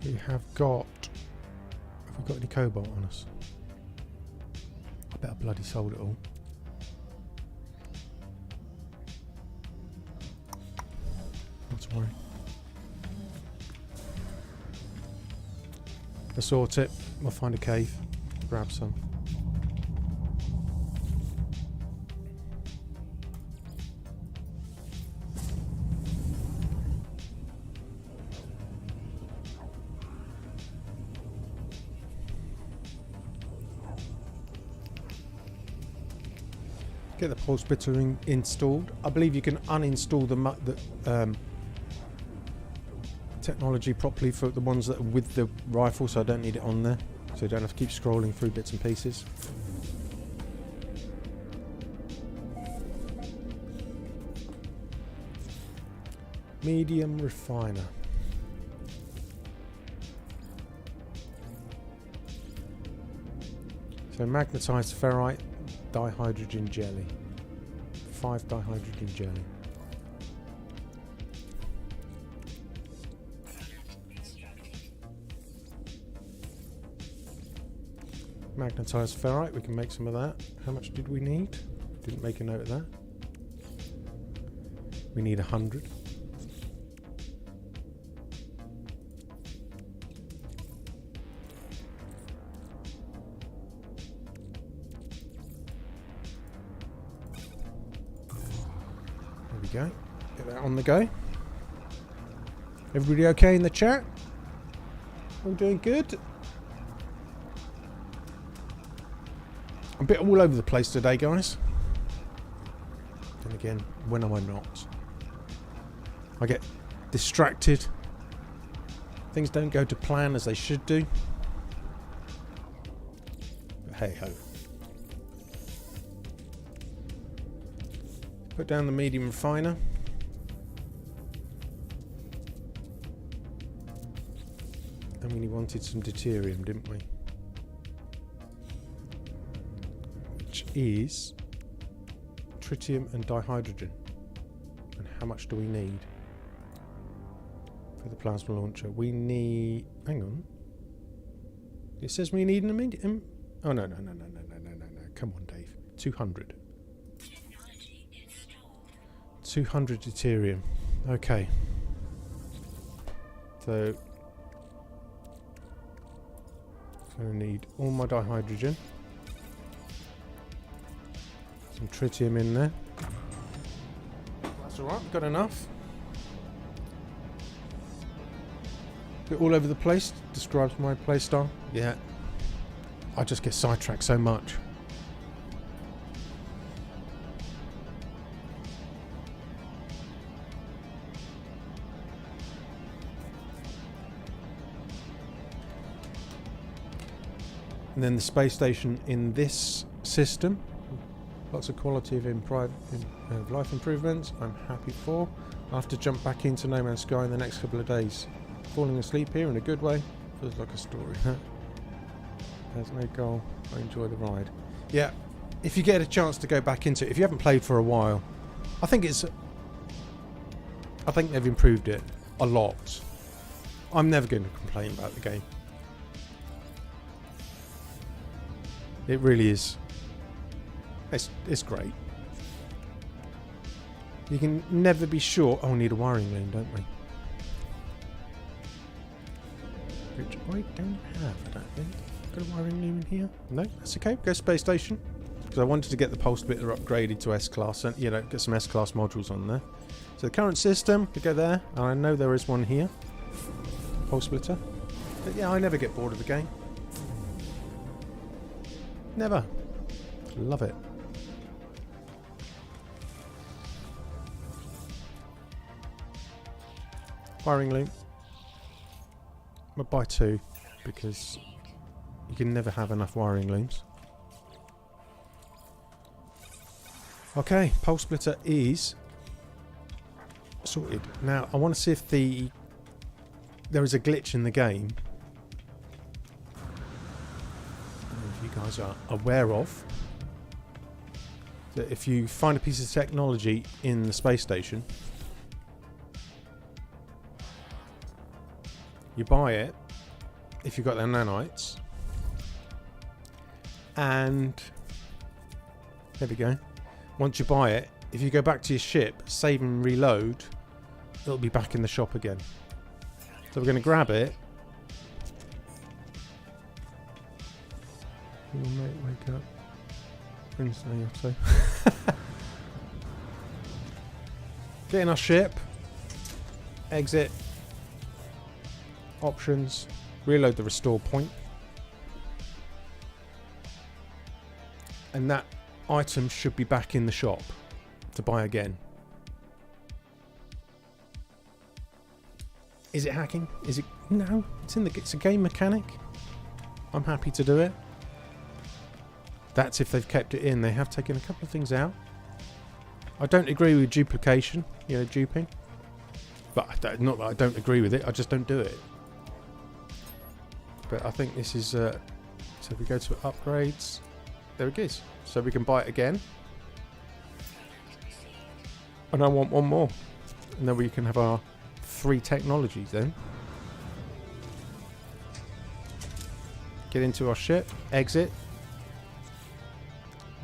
We have got... Have we got any cobalt on us? I bet I bloody sold it all. Not to worry. Let's sort it. We'll find a cave. Grab some. Get the pulse splitter installed. I believe you can uninstall the technology properly for the ones that are with the rifle, so I don't need it on there, so you don't have to keep scrolling through bits and pieces. Medium refiner. So magnetized ferrite, dihydrogen jelly. 5 dihydrogen jelly. Magnetized ferrite, we can make some of that. How much did we need? Didn't make a note of that. We need 100. There we go. Get that on the go. Everybody okay in the chat? All doing good? I'm a bit all over the place today, guys. And again, when am I not? I get distracted. Things don't go to plan as they should do. But hey ho. Put down the medium refiner. And we wanted some deuterium, didn't we? Which is tritium and dihydrogen. And how much do we need for the plasma launcher? We need... Hang on. It says we need an immediate... Oh, no. Come on, Dave. 200. 200 deuterium. Okay. So... I'm going to need all my dihydrogen. Some tritium in there. That's alright, we've got enough. Bit all over the place. Describes my playstyle. Yeah. I just get sidetracked so much. And then the space station in this system. Lots of quality of life improvements. I'm happy for. I'll have to jump back into No Man's Sky in the next couple of days. Falling asleep here in a good way. Feels like a story. There's no goal. I enjoy the ride. Yeah, if you get a chance to go back into it, if you haven't played for a while, I think they've improved it a lot. I'm never going to complain about the game. It really is. It's great. You can never be sure. Oh, we need a wiring loom, don't we? Which I don't have, I don't think. Got a wiring loom in here? No, that's okay. Go space station. Because I wanted to get the pulse splitter upgraded to S-Class and, get some S-Class modules on there. So the current system, could go there. And I know there is one here. Pulse splitter. But yeah, I never get bored of the game. Never. Love it. Wiring loom. I'll buy 2 because you can never have enough wiring looms. Okay, pulse splitter is sorted. Now I want to see if there is a glitch in the game you guys are aware of, that if you find a piece of technology in the space station, you buy it if you've got the nanites, and there we go. Once you buy it, if you go back to your ship, save and reload, it'll be back in the shop again. So we're going to grab it. Your mate, wake up. Prince Nayoto. Get in our ship. Exit. Options. Reload the restore point. And that item should be back in the shop to buy again. Is it hacking? Is it? No. It's a game mechanic. I'm happy to do it. That's if they've kept it in. They have taken a couple of things out. I don't agree with duplication, duping. But not that I don't agree with it, I just don't do it. But I think this is... so if we go to upgrades, there it is. So we can buy it again. And I want one more. And then we can have our 3 technologies then. Get into our ship. Exit.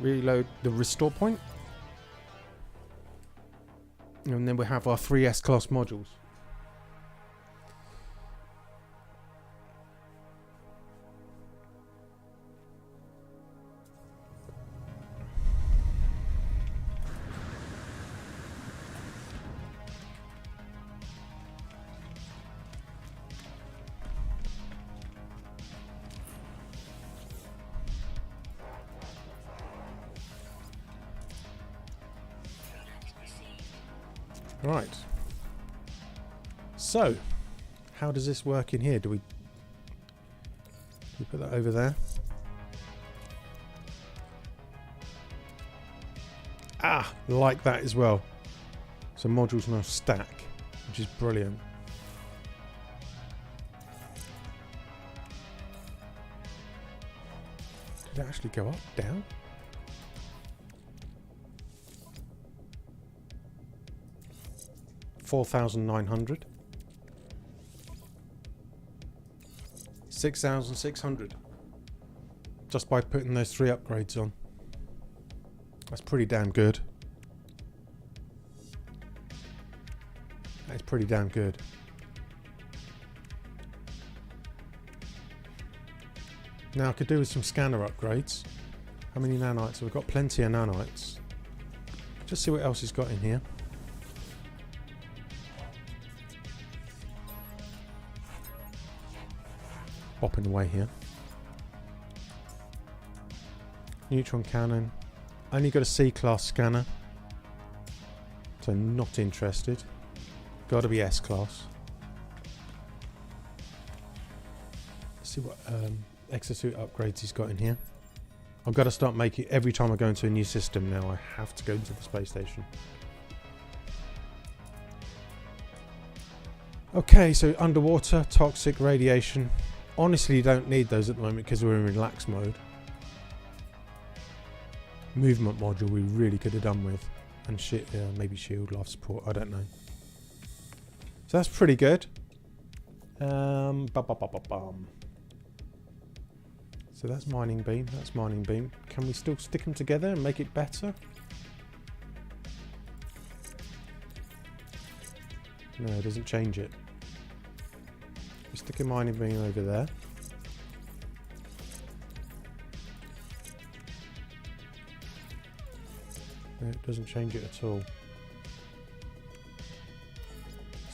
Reload the restore point. And then we have our 3 S-Class modules. Right. So, how does this work in here? Do we put that over there? Ah, like that as well. So modules now stack, which is brilliant. Did it actually go up, down? $4,900. 6,600. Just by putting those 3 upgrades on. That's pretty damn good. That's pretty damn good. Now I could do with some scanner upgrades. How many nanites? We've got plenty of nanites. Just see what else he's got in here. Bopping away here. Neutron cannon. Only got a C-class scanner. So not interested. Got to be S-class. Let's see what exosuit upgrades he's got in here. I've got to start making... Every time I go into a new system now, I have to go into the space station. Okay, so underwater, toxic, radiation. Honestly, you don't need those at the moment because we're in relax mode. Movement module we really could have done with. And shit, maybe shield, life support, I don't know. So that's pretty good. So that's mining beam, that's mining beam. Can we still stick them together and make it better? No, it doesn't change it. We stick a mining beam over there. No, it doesn't change it at all.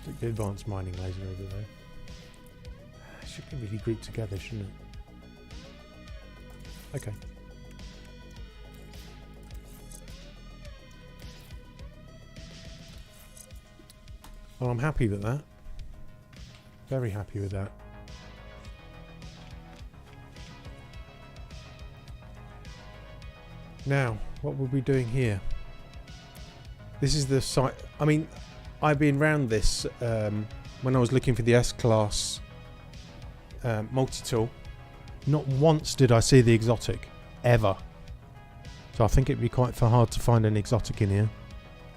Stick the advanced mining laser over there. It should be really grouped together, shouldn't it? Okay. Well, I'm happy with that. Very happy with that. Now, what we'll be doing here. This is the site. I mean, I've been around this when I was looking for the S-Class multi-tool. Not once did I see the exotic, ever. So I think it'd be quite hard to find an exotic in here.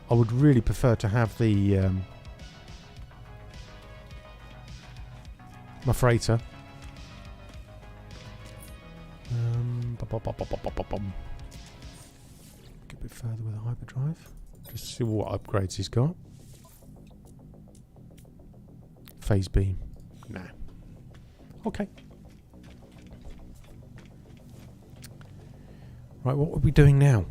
I would really prefer to have the my freighter. Get a bit further with a hyperdrive. Just see what upgrades he's got. Phase beam. Nah. Okay. Right, what are we doing now?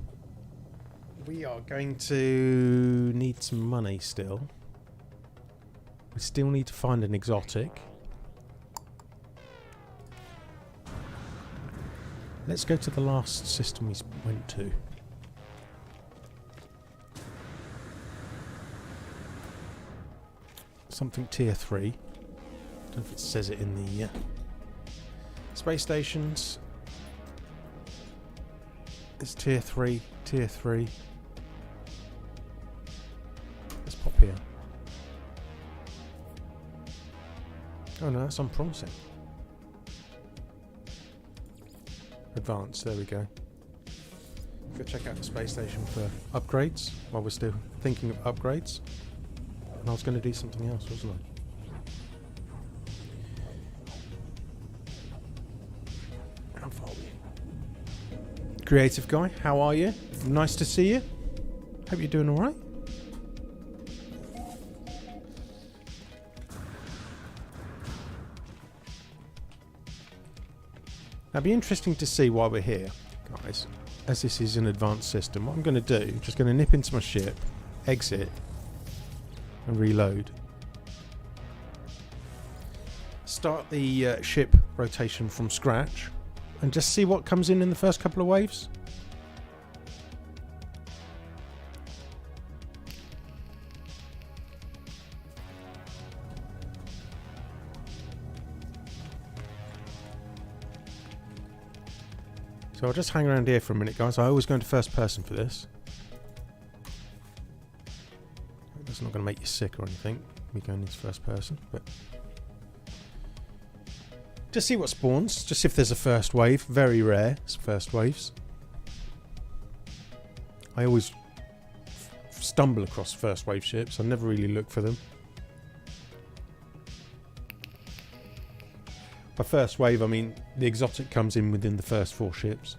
We are going to need some money still. We still need to find an exotic. Let's go to the last system we went to. Something tier 3. Don't know if it says it in the space stations. It's tier 3, tier 3. Let's pop here. Oh no, that's unpromising. Advanced, there we go. Go check out the space station for upgrades while we're still thinking of upgrades. And I was going to do something else, wasn't I? How far are we? Creative guy, how are you? Nice to see you. Hope you're doing alright. Now, it'd be interesting to see why we're here, guys. As this is an advanced system, what I'm going to do, just going to nip into my ship, exit, and reload. Start the ship rotation from scratch, and just see what comes in the first couple of waves. So I'll just hang around here for a minute, guys. I always go into first person for this. That's not going to make you sick or anything, me going into first person, but just see what spawns, just see if there's a first wave. Very rare, it's first waves. I always stumble across first wave ships. I never really look for them. By first wave, I mean the exotic comes in within the first 4 ships.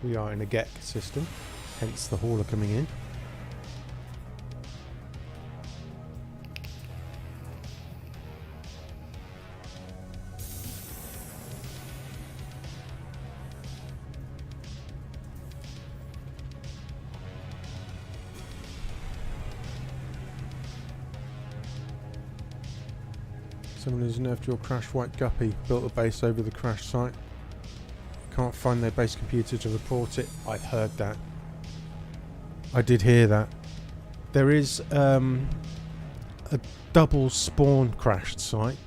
We are in a GEC system, hence the hauler coming in. Someone who's nerfed your crash white guppy built a base over the crash site. Can't find their base computer to report it. I heard that. I did hear that. There is a double spawn crashed site.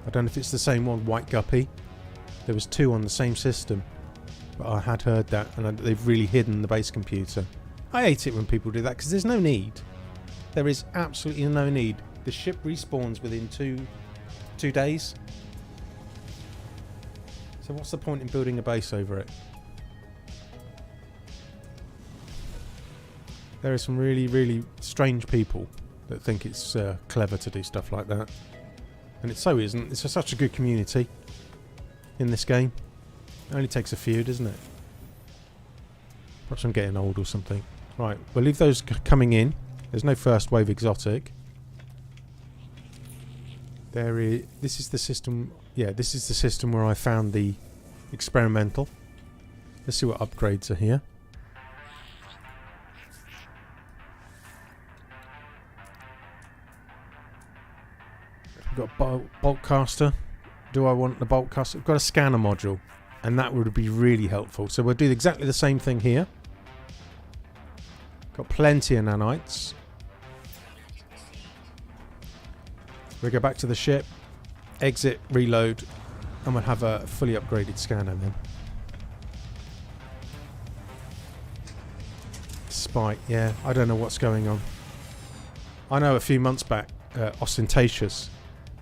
I don't know if it's the same one, white guppy. There was 2 on the same system. But I had heard that, and they've really hidden the base computer. I hate it when people do that, because there's no need. There is absolutely no need. The ship respawns within two days. So what's the point in building a base over it? There are some really, really strange people that think it's clever to do stuff like that. And it so isn't. It's such a good community in this game. It only takes a few, doesn't it? Perhaps I'm getting old or something. Right, we'll leave those coming in. There's no first wave exotic. This is the system. Yeah, this is the system where I found the experimental. Let's see what upgrades are here. We've got a bolt caster. Do I want the bolt caster? We've got a scanner module, and that would be really helpful. So we'll do exactly the same thing here. Got plenty of nanites. We'll go back to the ship, exit, reload, and we'll have a fully upgraded scanner then. Spite, yeah, I don't know what's going on. I know a few months back, Ostentatious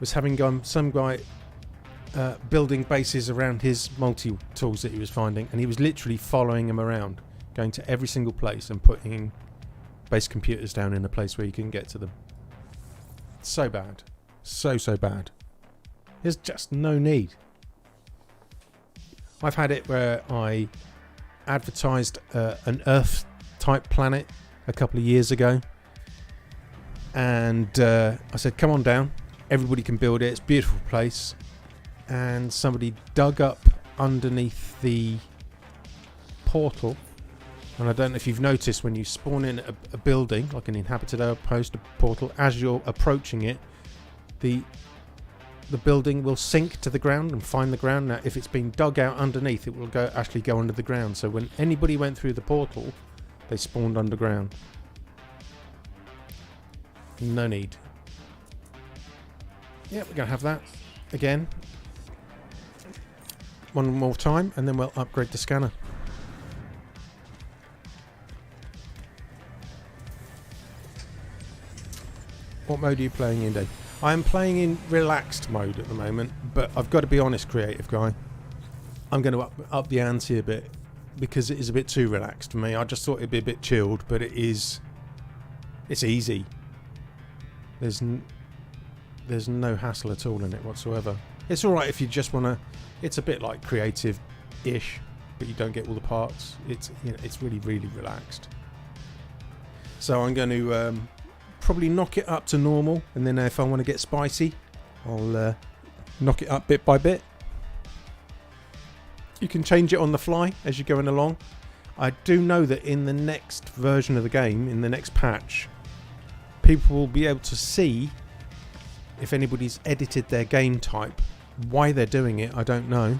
was having some guy building bases around his multi-tools that he was finding, and he was literally following him around, going to every single place and putting base computers down in a place where you can get to them. So bad. So bad. There's just no need. I've had it where I advertised an Earth type planet a couple of years ago, and I said, come on down, everybody can build it, it's a beautiful place. And somebody dug up underneath the portal, and I don't know if you've noticed, when you spawn in a building like an inhabited outpost, a portal, as you're approaching it, the building will sink to the ground and find the ground. Now, if it's been dug out underneath, it will actually go under the ground. So when anybody went through the portal, they spawned underground. No need. Yeah, we're going to have that again. One more time, and then we'll upgrade the scanner. What mode are you playing in, Dave? I am playing in relaxed mode at the moment, but I've got to be honest, creative guy. I'm going to up the ante a bit, because it is a bit too relaxed for me. I just thought it'd be a bit chilled, but it is It's easy. There's no hassle at all in it whatsoever. It's alright if you just want to... It's a bit like creative-ish, but you don't get all the parts. It's, you know, it's really, really relaxed. So I'm going to probably knock it up to normal, and then if I want to get spicy, I'll knock it up bit by bit. You can change it on the fly as you're going along. I do know that in the next version of the game, in the next patch, people will be able to see if anybody's edited their game type. Why they're doing it, I don't know.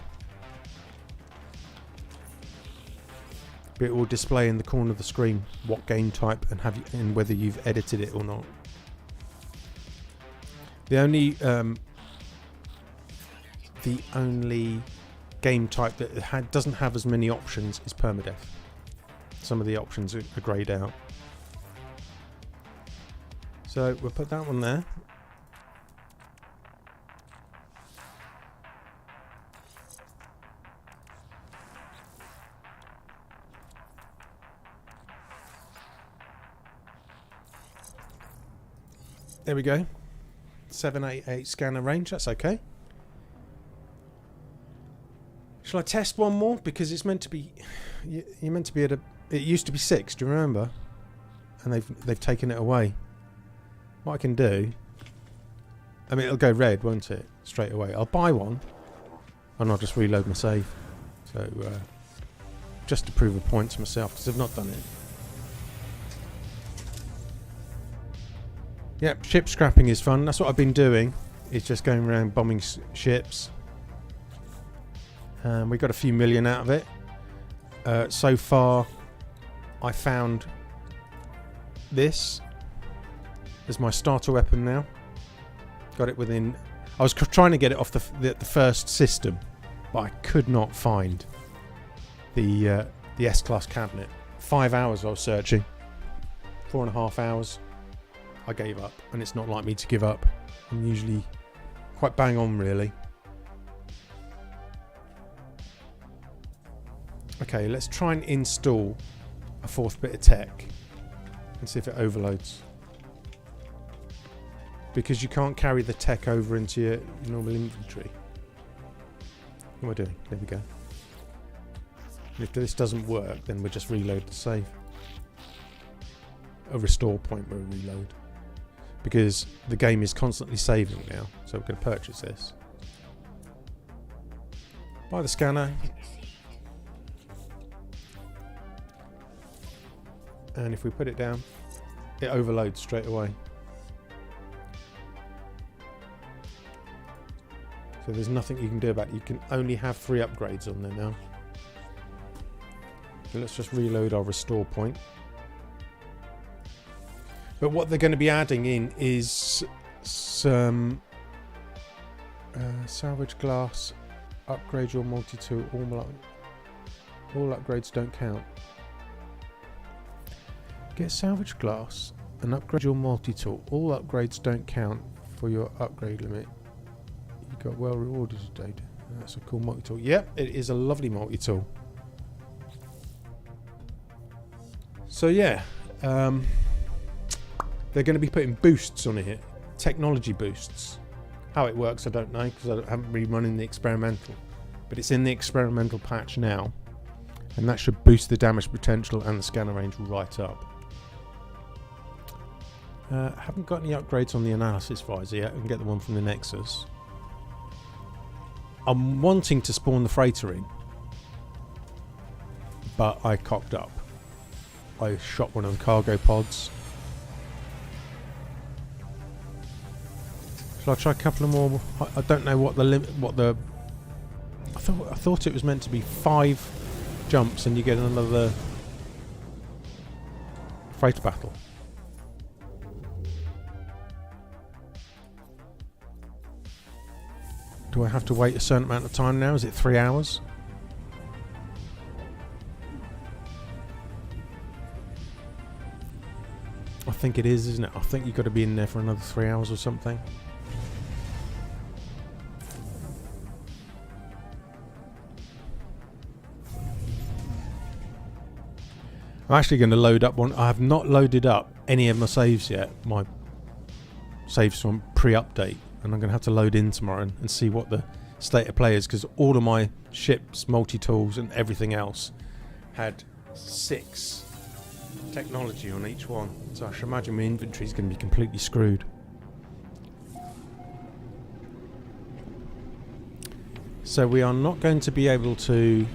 But it will display in the corner of the screen what game type and whether you've edited it or not. The only game type that doesn't have as many options is permadeath. Some of the options are greyed out. So we'll put that one there. There we go. 788 scanner range, that's okay. Shall I test one more? Because it's meant to be... You're meant to be at a... It used to be 6, do you remember? And they've taken it away. What I can do... I mean, it'll go red, won't it? Straight away. I'll buy one. And I'll just reload my save. So, just to prove a point to myself, because I've not done it. Yep, ship scrapping is fun. That's what I've been doing. It's just going around bombing ships. We got a few million out of it. So far, I found this as my starter weapon now. Got it within... I was trying to get it off the first system, but I could not find the S-Class cabinet. 5 hours I was searching. 4.5 hours. I gave up, and it's not like me to give up. I'm usually quite bang on, really. Okay, let's try and install a 4th bit of tech and see if it overloads. Because you can't carry the tech over into your normal inventory. What am I doing? There we go. If this doesn't work, then we'll just reload the save. A restore point where we reload. Because the game is constantly saving now, so we're going to purchase this. Buy the scanner. And if we put it down, it overloads straight away. So there's nothing you can do about it. You can only have 3 upgrades on there now. So let's just reload our restore point. But what they're going to be adding in is some salvage glass, upgrade your multi-tool, all upgrades don't count. Get salvage glass and upgrade your multi-tool. All upgrades don't count for your upgrade limit. You got well rewarded today. That's a cool multi-tool. Yep, it is a lovely multi-tool. So yeah, they're going to be putting boosts on it, technology boosts. How it works I don't know, because I haven't really run in the experimental. But it's in the experimental patch now, and that should boost the damage potential and the scanner range right up. Haven't got any upgrades on the analysis visor yet. I can get the one from the Nexus. I'm wanting to spawn the freighter in, but I cocked up. I shot one of the cargo pods. Shall I try a couple of more? I don't know what the limit. I thought it was meant to be 5 jumps and you get another freighter battle. Do I have to wait a certain amount of time now? Is it 3 hours? I think it is, isn't it? I think you've got to be in there for another 3 hours or something. I'm actually going to load up one. I have not loaded up any of my saves yet. My saves from pre-update. And I'm going to have to load in tomorrow and see what the state of play is. Because all of my ships, multi-tools and everything else had 6 technology on each one. So I should imagine my inventory is going to be completely screwed. So we are not going to be able to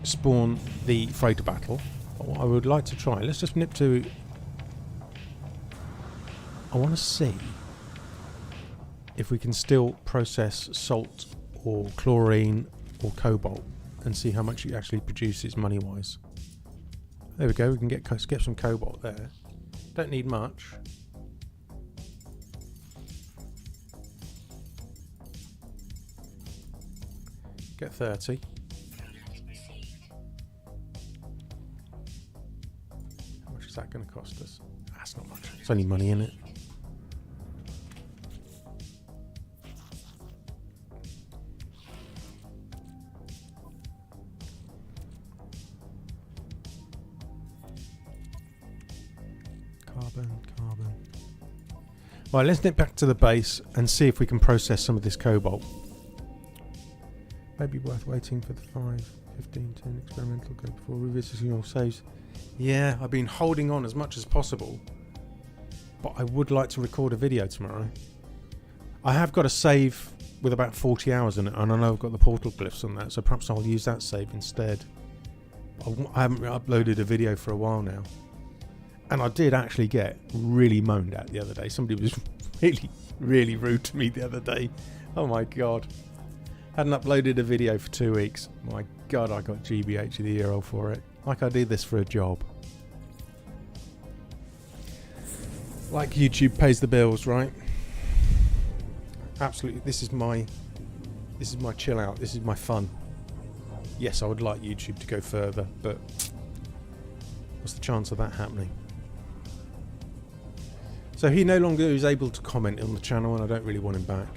spawn the freighter battle. But what I would like to try, let's just nip to... I want to see if we can still process salt or chlorine or cobalt and see how much it actually produces money-wise. There we go, we can get some cobalt there. Don't need much. Get 30. How much is that going to cost us? That's not much. It's only money in it. Carbon. Right, let's nip back to the base and see if we can process some of this cobalt. Maybe worth waiting for the 5, 15, 10 experimental go before revisiting all saves. Yeah, I've been holding on as much as possible, but I would like to record a video tomorrow. I have got a save with about 40 hours in it, and I know I've got the portal glyphs on that, so perhaps I'll use that save instead. I haven't uploaded a video for a while now. And I did actually get really moaned at the other day. Somebody was really rude to me the other day. Oh my god. Hadn't uploaded a video for 2 weeks. My god, I got GBH of the year for it. Like I do this for a job. Like YouTube pays the bills, right? Absolutely. This is my chill out. This is my fun. Yes, I would like YouTube to go further, but what's the chance of that happening? So he no longer is able to comment on the channel, and I don't really want him back.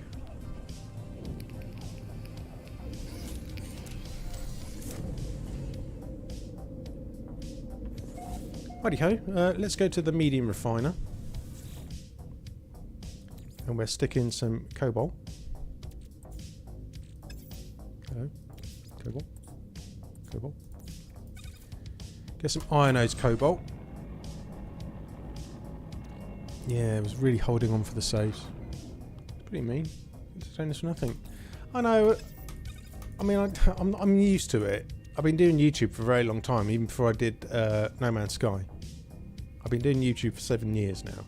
Righty-ho, let's go to the medium refiner. And we're sticking some cobalt. Hello. Cobalt. Get some ionized cobalt. Yeah, it was really holding on for the saves. Pretty mean. It's saying this for nothing. I know. I mean, I'm used to it. I've been doing YouTube for a very long time, even before I did No Man's Sky. I've been doing YouTube for 7 years now.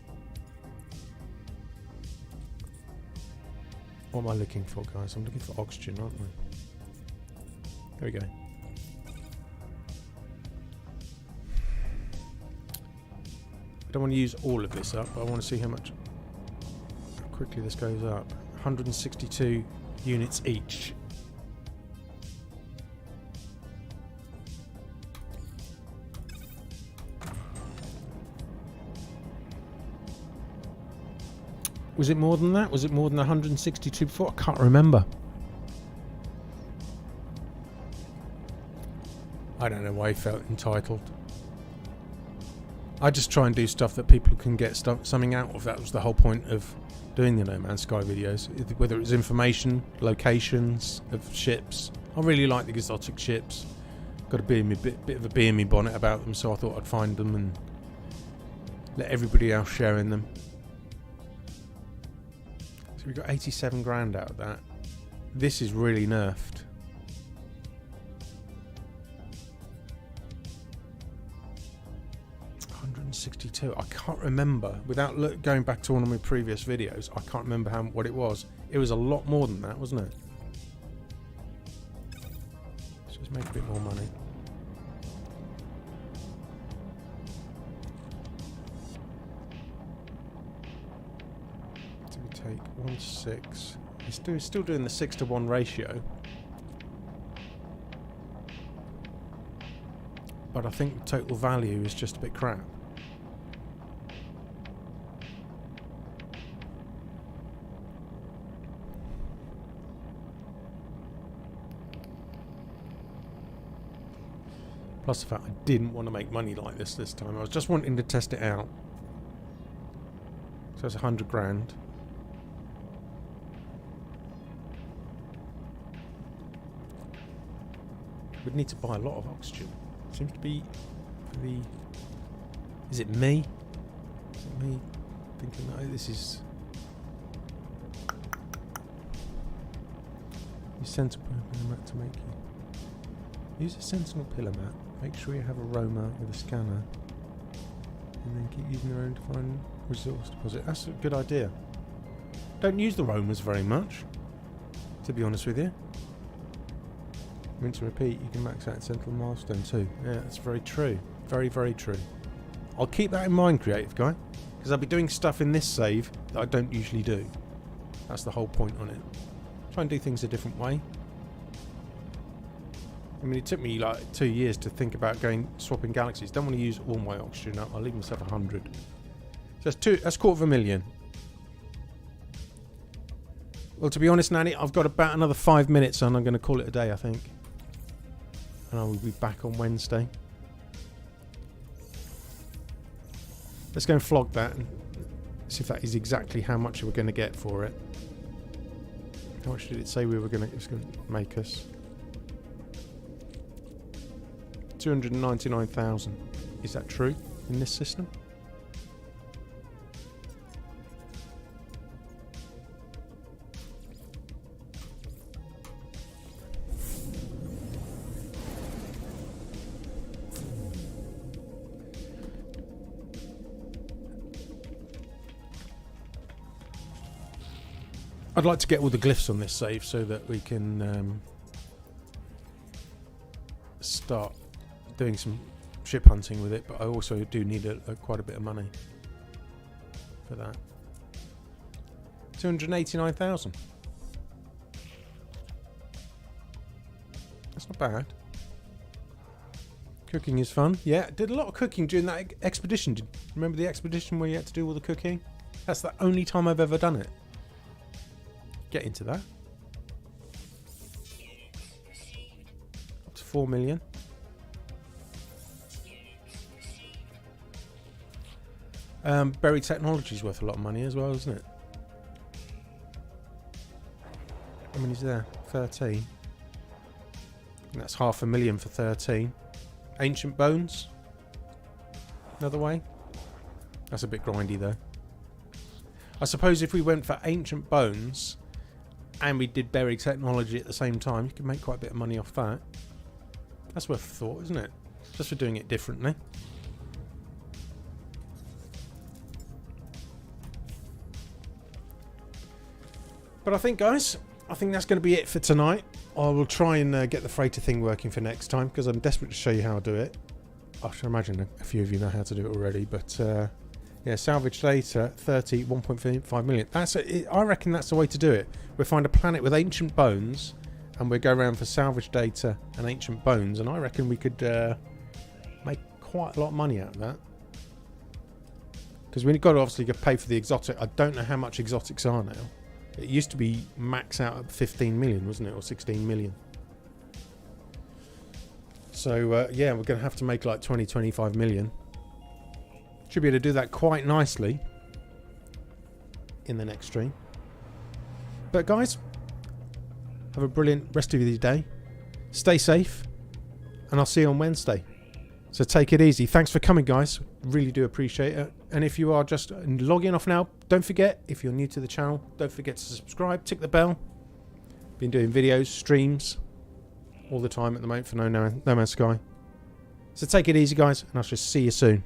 What am I looking for, guys? I'm looking for oxygen, aren't I? There we go. I don't want to use all of this up, but I want to see how quickly this goes up. 162 units each. Was it more than that? Was it more than 162 before? I can't remember. I don't know why he felt entitled. I just try and do stuff that people can get something out of. That was the whole point of doing the No Man's Sky videos. Whether it was information, locations of ships. I really like the exotic ships. Got a bit of a bee in me bonnet about them, so I thought I'd find them and let everybody else share in them. So we got 87 grand out of that. This is really nerfed. I can't remember, without going back to one of my previous videos, I can't remember what it was. It was a lot more than that, wasn't it? Let's just make a bit more money. So we take 1/6. It's still doing the 6-to-1 ratio. But I think the total value is just a bit crap. Plus the fact I didn't want to make money like this time. I was just wanting to test it out. So it's 100 grand. We'd need to buy a lot of oxygen. Seems to be the... Is it me? Is it me thinking, no, this is... Use Sentinel pillar mat to make you. Use a Sentinel pillar mat. Make sure you have a roamer with a scanner. And then keep using your own to find resource deposit. That's a good idea. Don't use the roamers very much, to be honest with you. Rinse and repeat, you can max out Sentinel milestone too. Yeah, that's very true. Very, very true. I'll keep that in mind, creative guy, because I'll be doing stuff in this save that I don't usually do. That's the whole point on it. Try and do things a different way. I mean, it took me like 2 years to think about swapping galaxies. Don't want to use all my oxygen up. I'll leave myself 100. So that's $250,000. Well, to be honest, Nanny, I've got about another 5 minutes and I'm going to call it a day, I think. And I will be back on Wednesday. Let's go and flog that and see if that is exactly how much we're going to get for it. How much did it say it was going to make us? 299,000. Is that true in this system? I'd like to get all the glyphs on this save so that we can start doing some ship hunting with it, but I also do need quite a bit of money for that. 289,000. That's not bad. Cooking is fun. Yeah, did a lot of cooking during that expedition. Remember the expedition where you had to do all the cooking? That's the only time I've ever done it. Get into that. Up to 4 million. Buried technology is worth a lot of money as well, isn't it? How many's there? 13. And that's $500,000 for 13. Ancient bones. Another way. That's a bit grindy though. I suppose if we went for ancient bones and we did buried technology at the same time, you could make quite a bit of money off that. That's worth a thought, isn't it? Just for doing it differently. But I think, guys, that's going to be it for tonight. I will try and get the freighter thing working for next time, because I'm desperate to show you how to do it. I should imagine a few of you know how to do it already, but yeah, salvage data 30, 1.5 million. I reckon that's the way to do it. We'll find a planet with ancient bones and we'll go around for salvage data and ancient bones, and I reckon we could make quite a lot of money out of that. Because we've got to obviously pay for the exotic. I don't know how much exotics are now. It used to be max out at 15 million, wasn't it? Or 16 million. So, yeah, we're going to have to make like 20, 25 million. Should be able to do that quite nicely in the next stream. But, guys, have a brilliant rest of your day. Stay safe. And I'll see you on Wednesday. So take it easy. Thanks for coming, guys. Really do appreciate it. And if you are just logging off now, don't forget, if you're new to the channel, don't forget to subscribe, tick the bell. Been doing videos, streams, all the time at the moment for No Man's Sky. So take it easy, guys, and I shall see you soon.